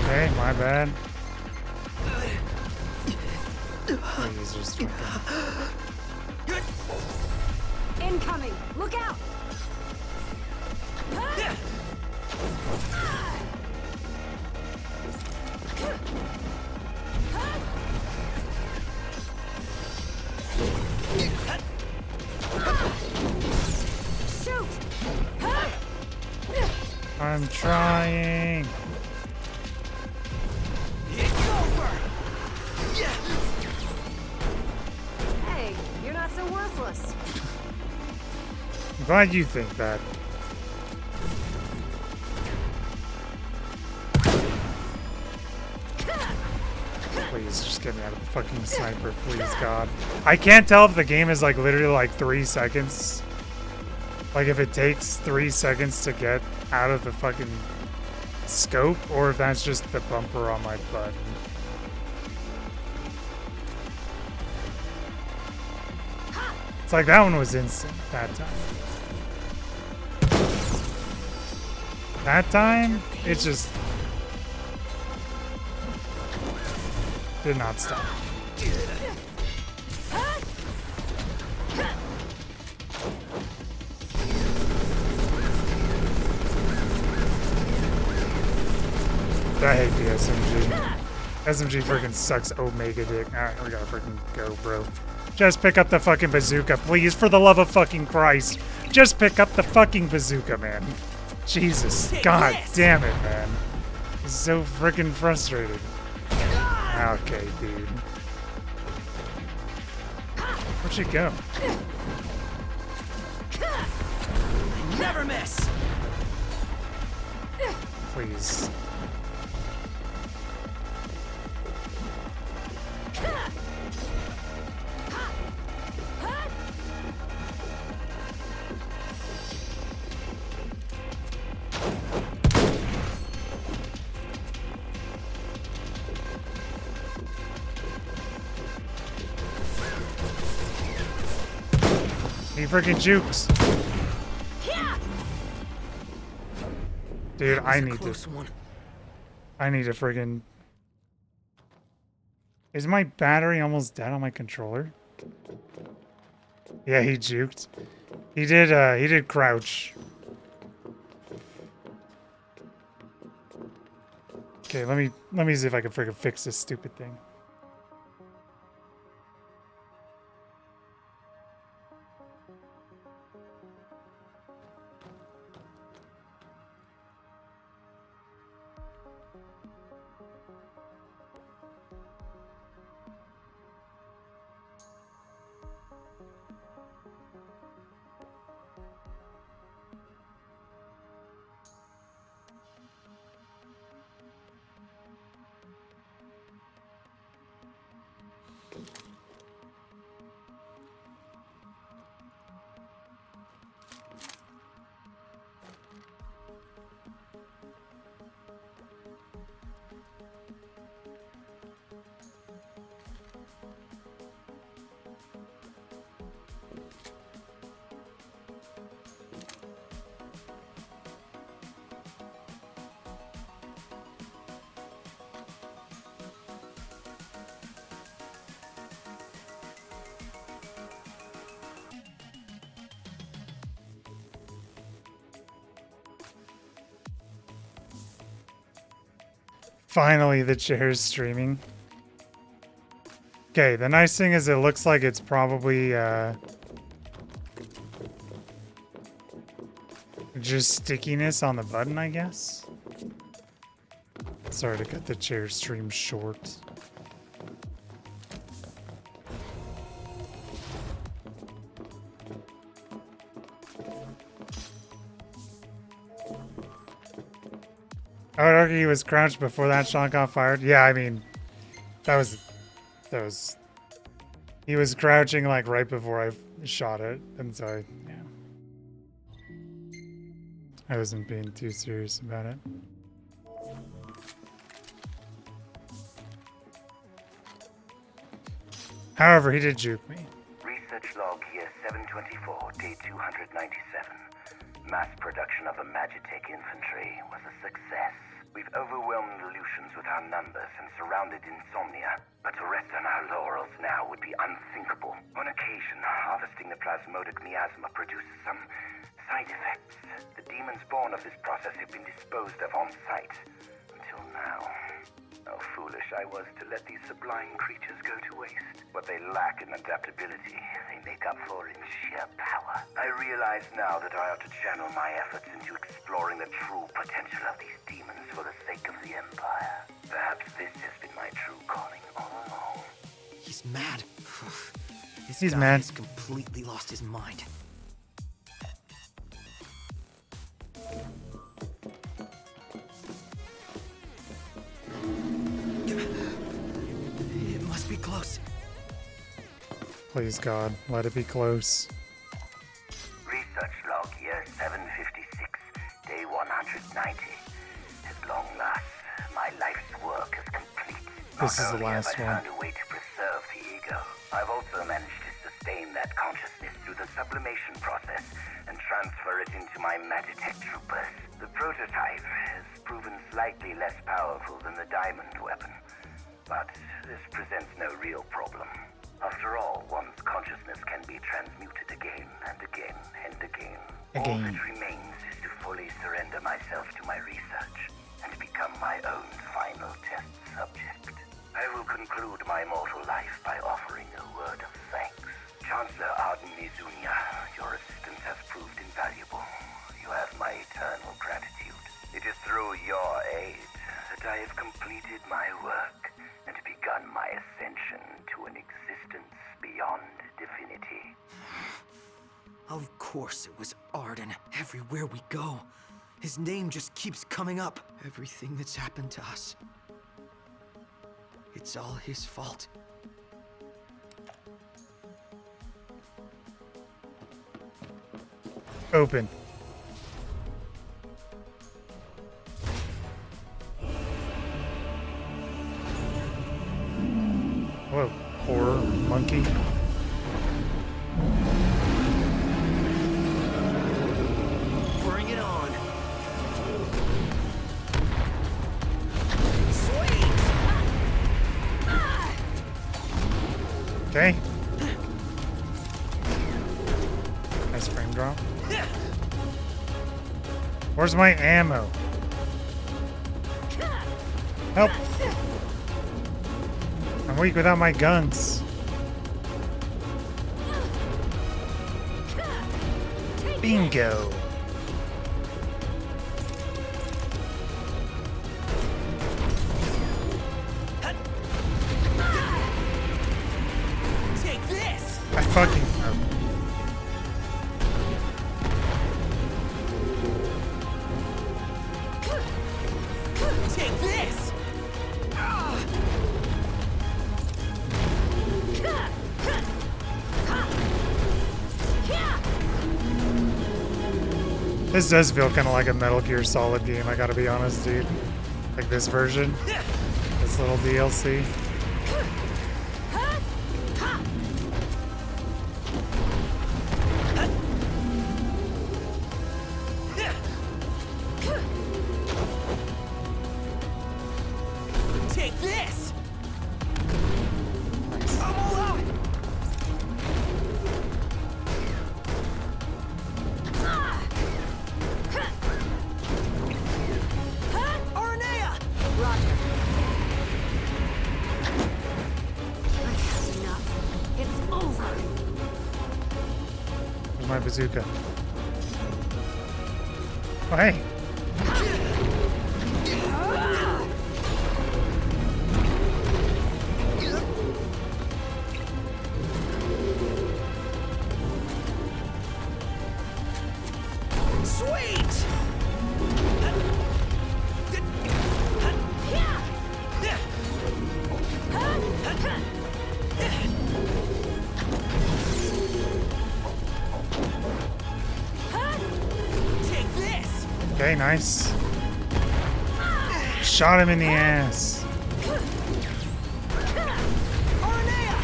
Okay, my bad. Please just Incoming! Look out! Shoot! I'm trying. It's over! Hey, you're not so worthless. I'm glad you think that. Please, just get me out of the fucking sniper, please, God. I can't tell if the game is like literally like 3 seconds. Like if it takes 3 seconds to get out of the fucking scope, or if that's just the bumper on my button. It's like that one was instant that time. That time, it just did not stop. I hate the SMG. SMG freaking sucks omega dick. Alright, we gotta freaking go, bro. Just pick up the fucking bazooka, please, for the love of fucking Christ. Just pick up the fucking bazooka, man. Jesus. God damn it, man. He's so freaking frustrated. Okay, dude. Where'd she go? Never miss. Please. He freaking jukes. Dude, I need to. I need to friggin'. Is my battery almost dead on my controller? Yeah, he juked. He did crouch. Okay, let me see if I can friggin' fix this stupid thing. Finally, the chair's streaming. Okay, the nice thing is it looks like it's probably just stickiness on the button, I guess. Sorry to cut the chair stream short. I would argue he was crouched before that shot got fired. Yeah, I mean, that was. He was crouching like right before I shot it, and so I wasn't being too serious about it. However, he did juke me. Research log here 724, day 297. Mass production of the Magitech infantry was a success. We've overwhelmed Lucians with our numbers and surrounded Insomnia, but to rest on our laurels now would be unthinkable. On occasion, harvesting the plasmodic miasma produces some side effects. The demons born of this process have been disposed of on site. Until now. How foolish I was to let these sublime creatures go to waste. What they lack in adaptability, they make up for in sheer power. I realize now that I ought to channel my efforts into exploring the true potential of these demons for the sake of the Empire. Perhaps this has been my true calling all along. He's mad. He's mad. He's completely lost his mind. It must be close. Please, God, let it be close. Research log here This is the only have last I one. found a way to preserve the ego, I've also managed to sustain that consciousness through the sublimation process and transfer it into my Magitech troopers. The prototype has proven slightly less powerful than the diamond weapon, but this presents no real problem. After all, one's consciousness can be transmuted again and again and again. All that remains is to fully surrender myself to my research and become my own final test subject. I will conclude my mortal life by offering a word of thanks. Chancellor Arden Mizunia, your assistance has proved invaluable. You have my eternal gratitude. It is through your aid that I have completed my work and begun my ascension to an existence beyond divinity. Of course it was Arden. Everywhere we go, his name just keeps coming up. Everything that's happened to us, it's all his fault. Open. Whoa, horror monkey. Bring it on. Sweet! Okay. Nice frame drop. Where's my ammo? Help! I'm weak without my guns. Bingo! Take this! I fucking... Take this! This does feel kind of like a Metal Gear Solid game, I gotta be honest, dude. Like this version. This little DLC. Take this! I'm all out! Arnea! Roger. I've had enough. It's over. Where's my bazooka? Oh, hey! Sweet! Take this! Okay, nice. Shot him in the ass. Arnea!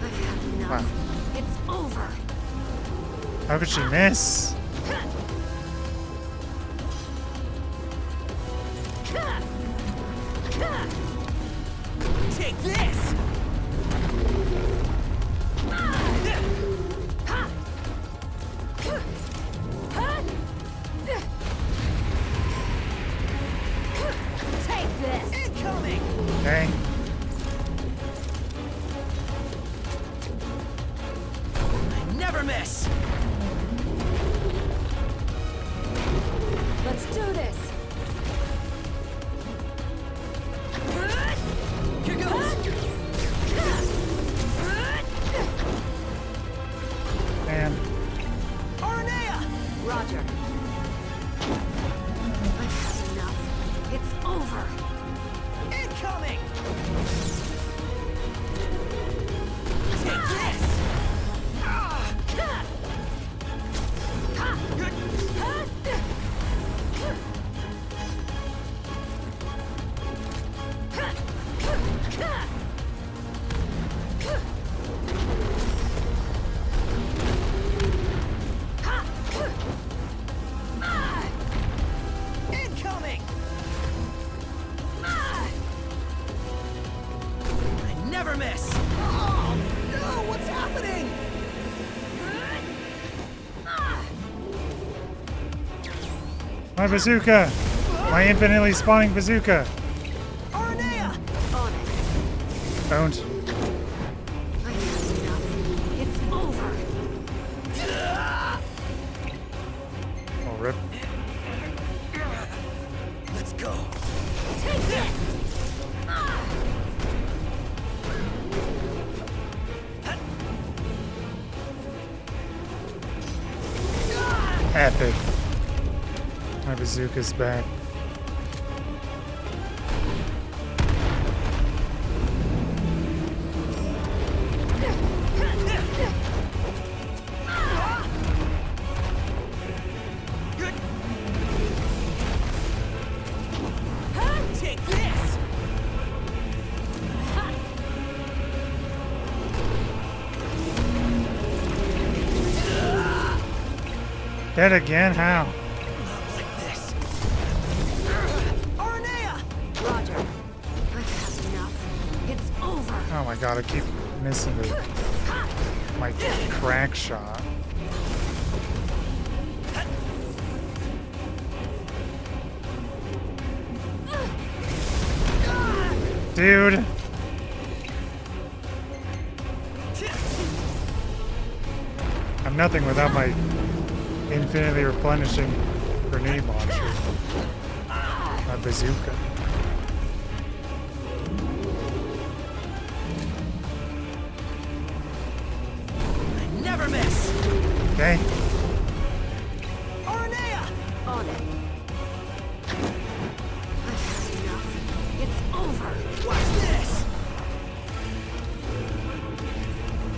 I've had enough. Wow. It's over. How could she miss? Take this! Take this. Incoming! Okay. I never miss! Let's do this. Here goes! And Arnea! Roger. I've had enough. It's over. Incoming! Take this! never miss! Oh, no, what's happening? My bazooka! My infinitely spawning bazooka! Aranea! On it. Don't. I had enough. It's over. Oh, rip. Let's go. Take this! Epic. My bazooka's back. Take this! Dead again? How? Not like this. Aranea! Roger. I've had enough. It's over. Oh my god, I keep missing my crack shot. Dude! I'm nothing without my infinitely replenishing grenade launcher. My bazooka. I never miss! Okay? Aranea! On it. I've had enough. It's over. What's this?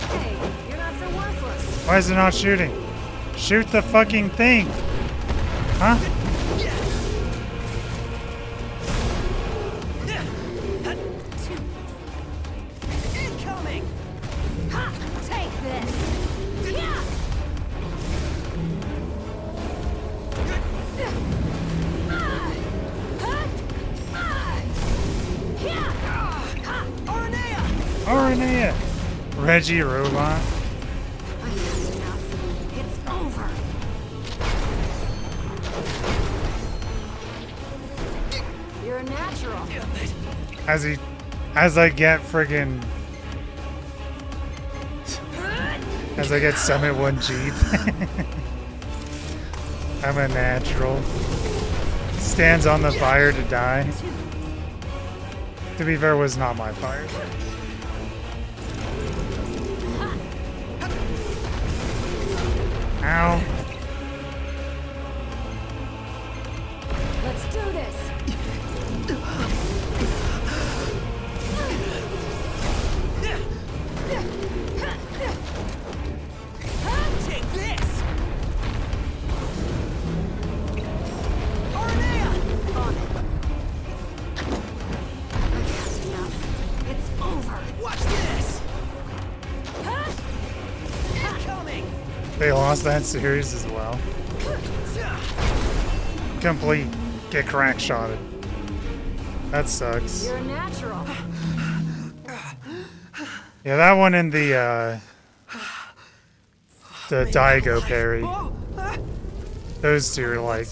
Hey, you're not so worthless. Why is it not shooting? Shoot the fucking thing! Huh? Incoming! Ha! Take this! Yeah! Aranea! Aranea! Reggie Robot. I've had enough. It's over. You're a natural. As I get friggin' as I get Summit 1 Jeep. I'm a natural. Stands on the fire to die. To be fair, was not my fire. Ow. Let's do this. Take this! Aranea! On it. I've had enough. It's over. Watch this! Incoming! They lost that series as well. Complete. Get crack shotted. That sucks. You're a natural. Yeah, that one and the Daigo parry. Those two are like,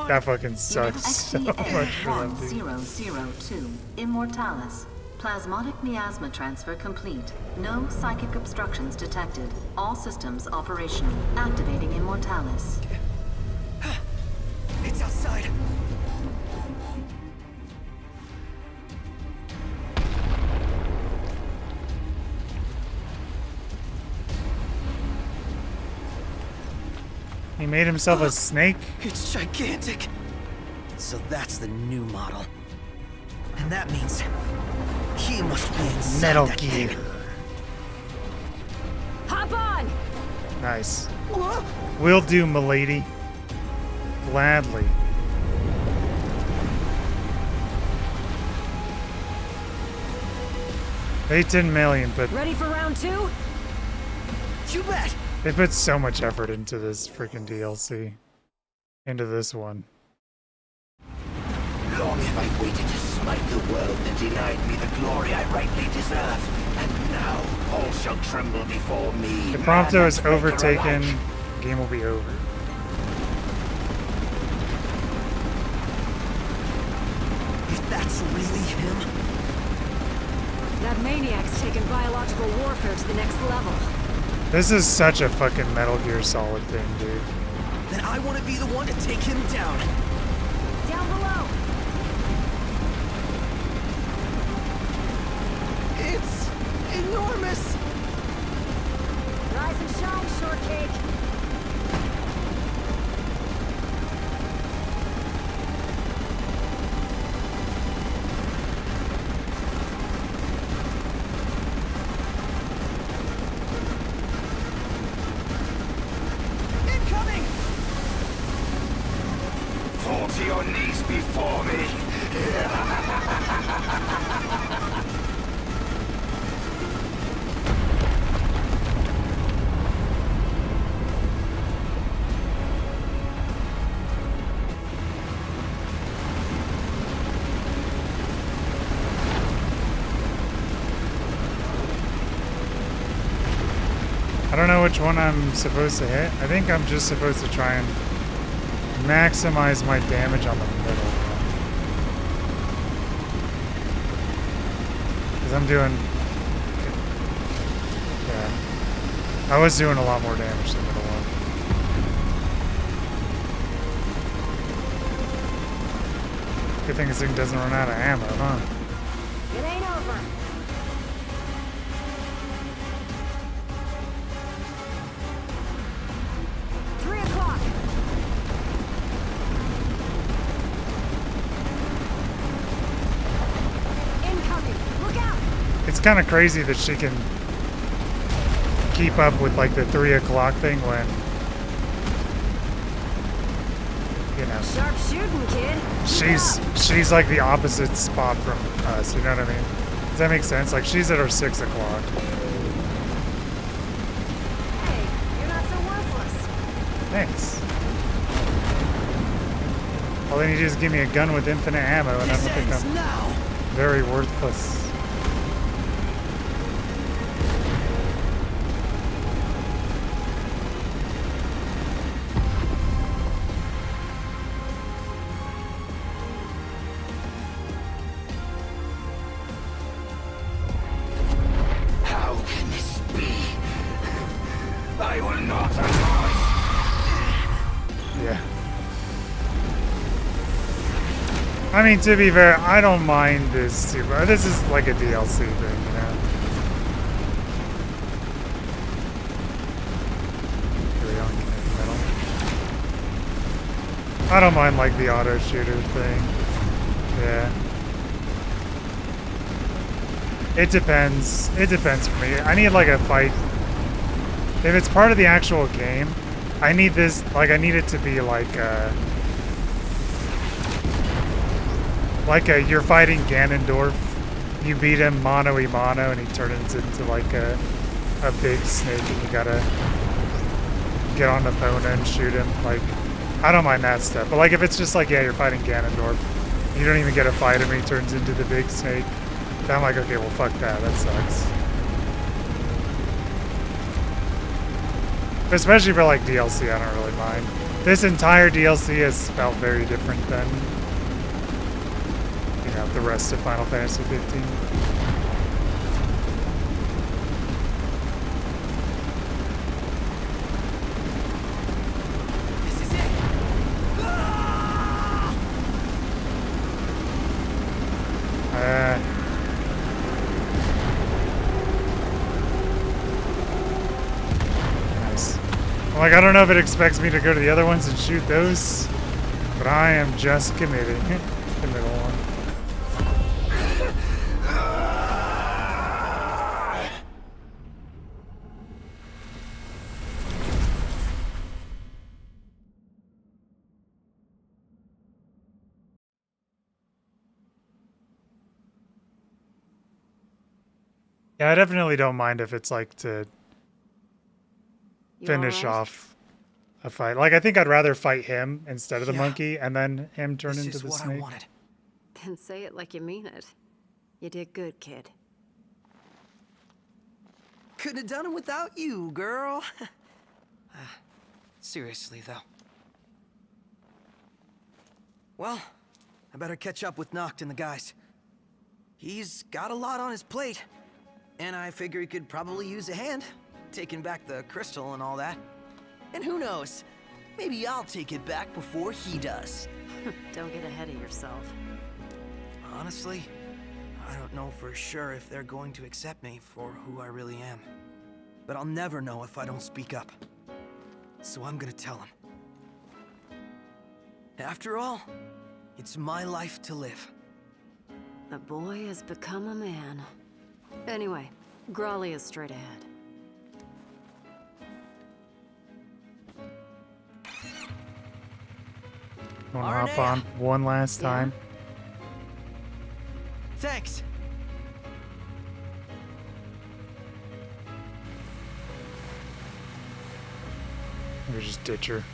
that fucking sucks so much for them, dude. STA-1002, Immortalis. Plasmodic miasma transfer complete. No psychic obstructions detected. All systems operational. Activating Immortalis. It's outside. He made himself a snake? It's gigantic. So that's the new model. And that means he must be inside Metal that Gear. thing. Hop on! Nice. What? Will do, milady. Gladly. They 10 million, but Ready for round two? You bet. they put so much effort into this freaking DLC. Into this one. Long have I waited to smite the world that denied me the glory I rightly deserve. And now all shall tremble before me. If Prompto is man and maker overtaken, alike. the game will be over. If that's really him, That maniac's taken biological warfare to the next level. This is such a fucking Metal Gear Solid thing, dude. then I want to be the one to take him down. Down below! It's enormous. Rise and shine, shortcake! Incoming! Fall to your knees before me. I don't know which one I'm supposed to hit. I think I'm just supposed to try and maximize my damage on the middle one. Because I'm doing... Yeah. I was doing a lot more damage than the middle one. Good thing this thing doesn't run out of ammo, huh? It ain't over. It's kind of crazy that she can keep up with like the 3 o'clock thing when, you know, Sharp shooting, kid. she's like the opposite spot from us. You know what I mean? Does that make sense? Like she's at her 6 o'clock. Hey, you're not so worthless. Thanks. All they need to do is give me a gun with infinite ammo, and I don't think I'm very worthless. How can this be? I will not allow Yeah. I mean, to be fair, I don't mind this too much. This is like a DLC thing, you know? Here we go, metal. I don't mind like the auto shooter thing. Yeah. It depends. It depends for me. I need like a fight. If it's part of the actual game, I need this, like I need it to be like you're fighting Ganondorf, you beat him mano-a-mano and he turns into like a big snake and you gotta get on the opponent and shoot him. Like, I don't mind that stuff. But like if it's just like, yeah, you're fighting Ganondorf, you don't even get to fight him and he turns into the big snake, then I'm like, okay, well fuck that, that sucks. But especially for like DLC, I don't really mind. This entire DLC has felt very different than, you know, the rest of Final Fantasy 15. This is it. Nice. Like, I don't know if it expects me to go to the other ones and shoot those, but I am just committing the middle one. Yeah, I definitely don't mind if it's like to finish off a fight. Like, I think I'd rather fight him instead of the Yeah. monkey and then him turn This into is the what I snake. wanted. Then say it like you mean it. You did good, kid. Couldn't have done it without you, girl. Seriously, though. Well, I better catch up with Noct and the guys. He's got a lot on his plate, and I figure he could probably use a hand, taking back the crystal and all that. And who knows, maybe I'll take it back before he does. Don't get ahead of yourself. Honestly, I don't know for sure if they're going to accept me for who I really am. But I'll never know if I don't speak up. So I'm gonna tell them. After all, it's my life to live. The boy has become a man. Anyway, Grolly is straight ahead. Want to hop on one last time? Thanks. Or just ditch her.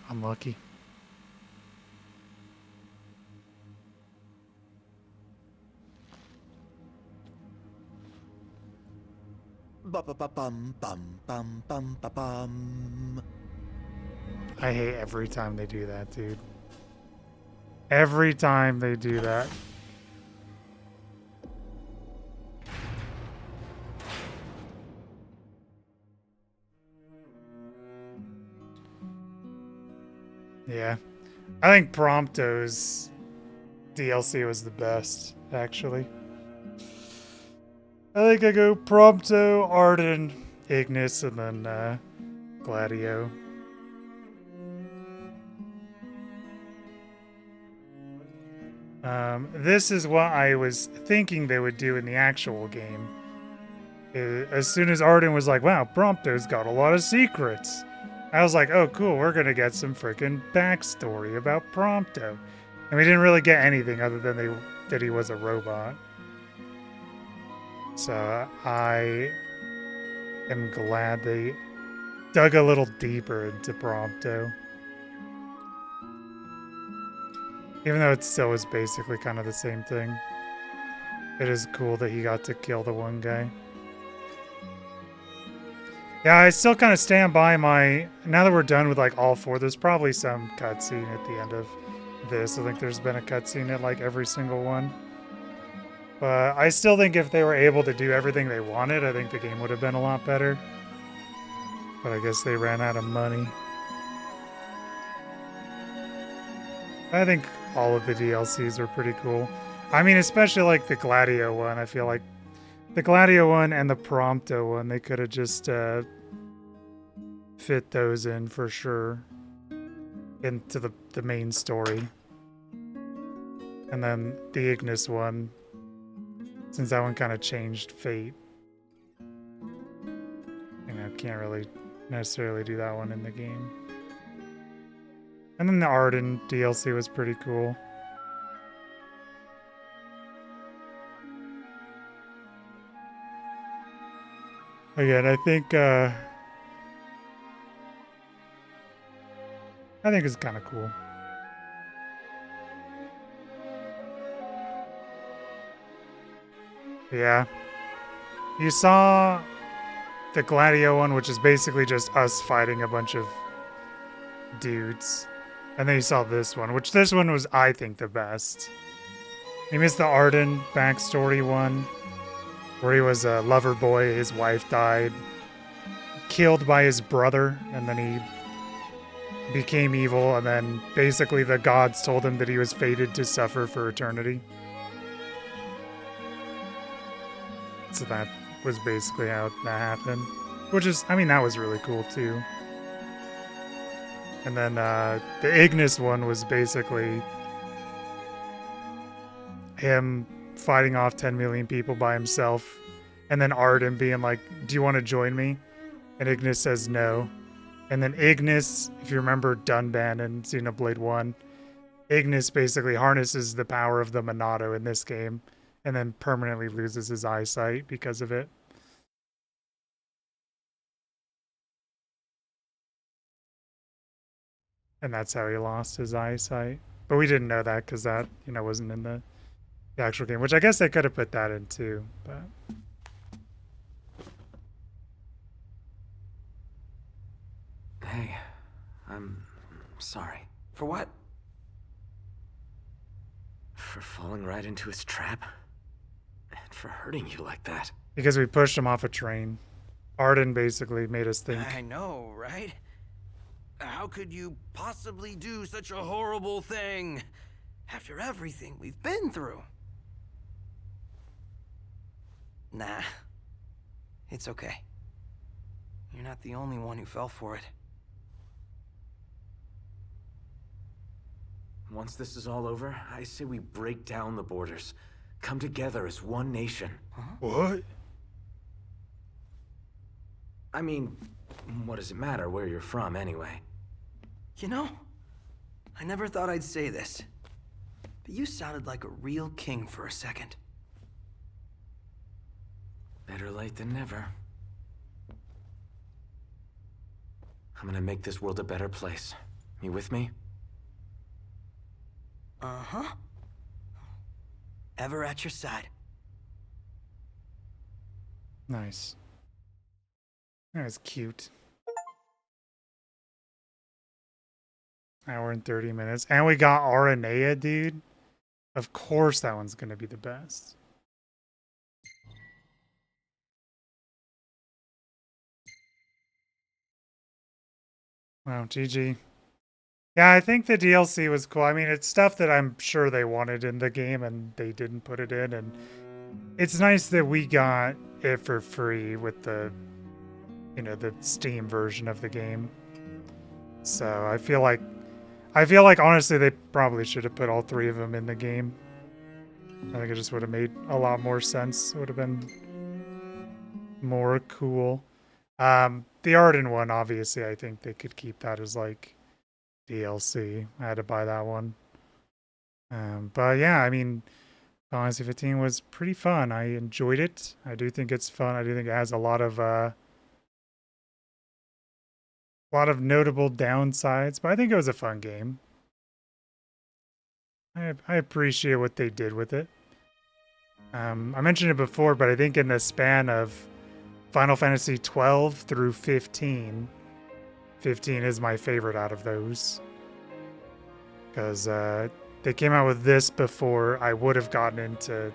Unlucky. Ba-ba-ba-bum-bum-bum-ba-bum. I hate every time they do that, dude. Every time they do that. Yeah. I think Prompto's DLC was the best, actually. I think I go Prompto, Arden, Ignis, and then Gladio. This is what I was thinking they would do in the actual game. As soon as Arden was like, wow, Prompto's got a lot of secrets. I was like, oh, cool, we're going to get some freaking backstory about Prompto. And we didn't really get anything other than that he was a robot. So I am glad they dug a little deeper into Prompto. Even though it still was basically kind of the same thing. It is cool that he got to kill the one guy. Yeah, I still kind of stand by my... Now that we're done with like all four, there's probably some cutscene at the end of this. I think there's been a cutscene at like every single one. But I still think if they were able to do everything they wanted, I think the game would have been a lot better. But I guess they ran out of money. I think all of the DLCs were pretty cool. I mean, especially like the Gladio one. I feel like the Gladio one and the Prompto one, they could have just fit those in for sure into the main story. And then the Ignis one, since that one kind of changed fate, you know, can't really necessarily do that one in the game. And then the Arden DLC was pretty cool. Again, I think it's kind of cool. Yeah. You saw the Gladio one, which is basically just us fighting a bunch of dudes. And then you saw this one, which this one was, I think, the best. You missed the Arden backstory one, where he was a lover boy, his wife died, killed by his brother, and then he became evil, and then basically the gods told him that he was fated to suffer for eternity. So that was basically how that happened. Which is, I mean, that was really cool too. And then the Ignis one was basically him fighting off 10 million people by himself. And then Arden being like, do you want to join me? And Ignis says no. And then Ignis, if you remember Dunban in Xenoblade 1, Ignis basically harnesses the power of the Monado in this game and then permanently loses his eyesight because of it. And that's how he lost his eyesight. But we didn't know that because that, you know, wasn't in the actual game, which I guess they could have put that in too, but. Hey, I'm sorry. For what? For falling right into his trap? And for hurting you like that. Because we pushed him off a train. Arden basically made us think. I know, right? How could you possibly do such a horrible thing after everything we've been through? Nah, it's okay. You're not the only one who fell for it. Once this is all over, I say we break down the borders. Come together as one nation. Huh? What? I mean, what does it matter where you're from, anyway? You know, I never thought I'd say this, but you sounded like a real king for a second. Better late than never. I'm gonna make this world a better place. You with me? Uh-huh. Ever at your side. Nice. That was cute. Hour and 30 minutes. And we got Aranea, dude. Of course that one's gonna be the best. Wow, GG. Yeah, I think the DLC was cool. I mean, it's stuff that I'm sure they wanted in the game and they didn't put it in. And it's nice that we got it for free with the, you know, the Steam version of the game. So I feel like honestly they probably should have put all three of them in the game. I think it just would have made a lot more sense. It would have been more cool. The Arden one, obviously, I think they could keep that as like DLC. I had to buy that one. But yeah, I mean, Final Fantasy 15 was pretty fun. I enjoyed it. I do think it's fun. I do think it has a lot of notable downsides, but I think it was a fun game. I appreciate what they did with it. I mentioned it before, but I think in the span of Final Fantasy 12 through 15, 15 is my favorite out of those. Because they came out with this before I would have gotten into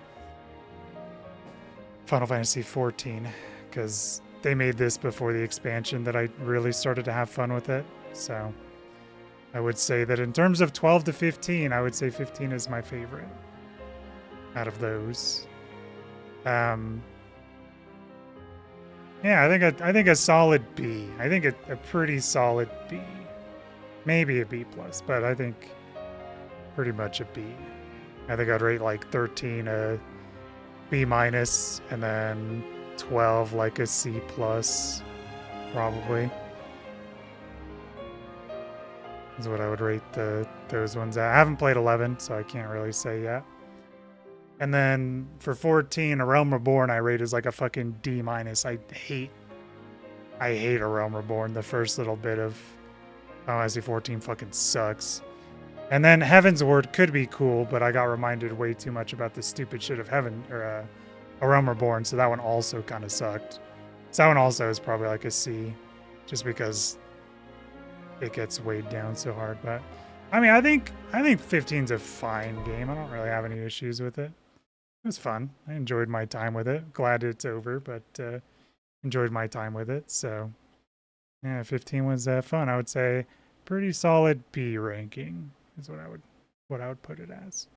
Final Fantasy 14. Because they made this before the expansion that I really started to have fun with it. So I would say that in terms of 12 to 15, I would say 15 is my favorite out of those. Yeah, I think a solid B. I think a pretty solid B. Maybe a B plus, but I think pretty much a B. I think I'd rate like 13 a B minus, and then 12 like a C plus, probably. Is what I would rate those ones at. I haven't played 11, so I can't really say yet. And then for 14, A Realm Reborn, I rate as like a fucking D minus. I hate A Realm Reborn. The first little bit of Final Fantasy 14 fucking sucks. And then Heaven's Word could be cool, but I got reminded way too much about the stupid shit of Heaven or A Realm Reborn, so that one also kind of sucked. So that one also is probably like a C, just because it gets weighed down so hard. But I mean, I think 15's a fine game. I don't really have any issues with it. It was fun. I enjoyed my time with it. Glad it's over, but enjoyed my time with it. So yeah, 15 was fun. I would say pretty solid B ranking is what I would put it as.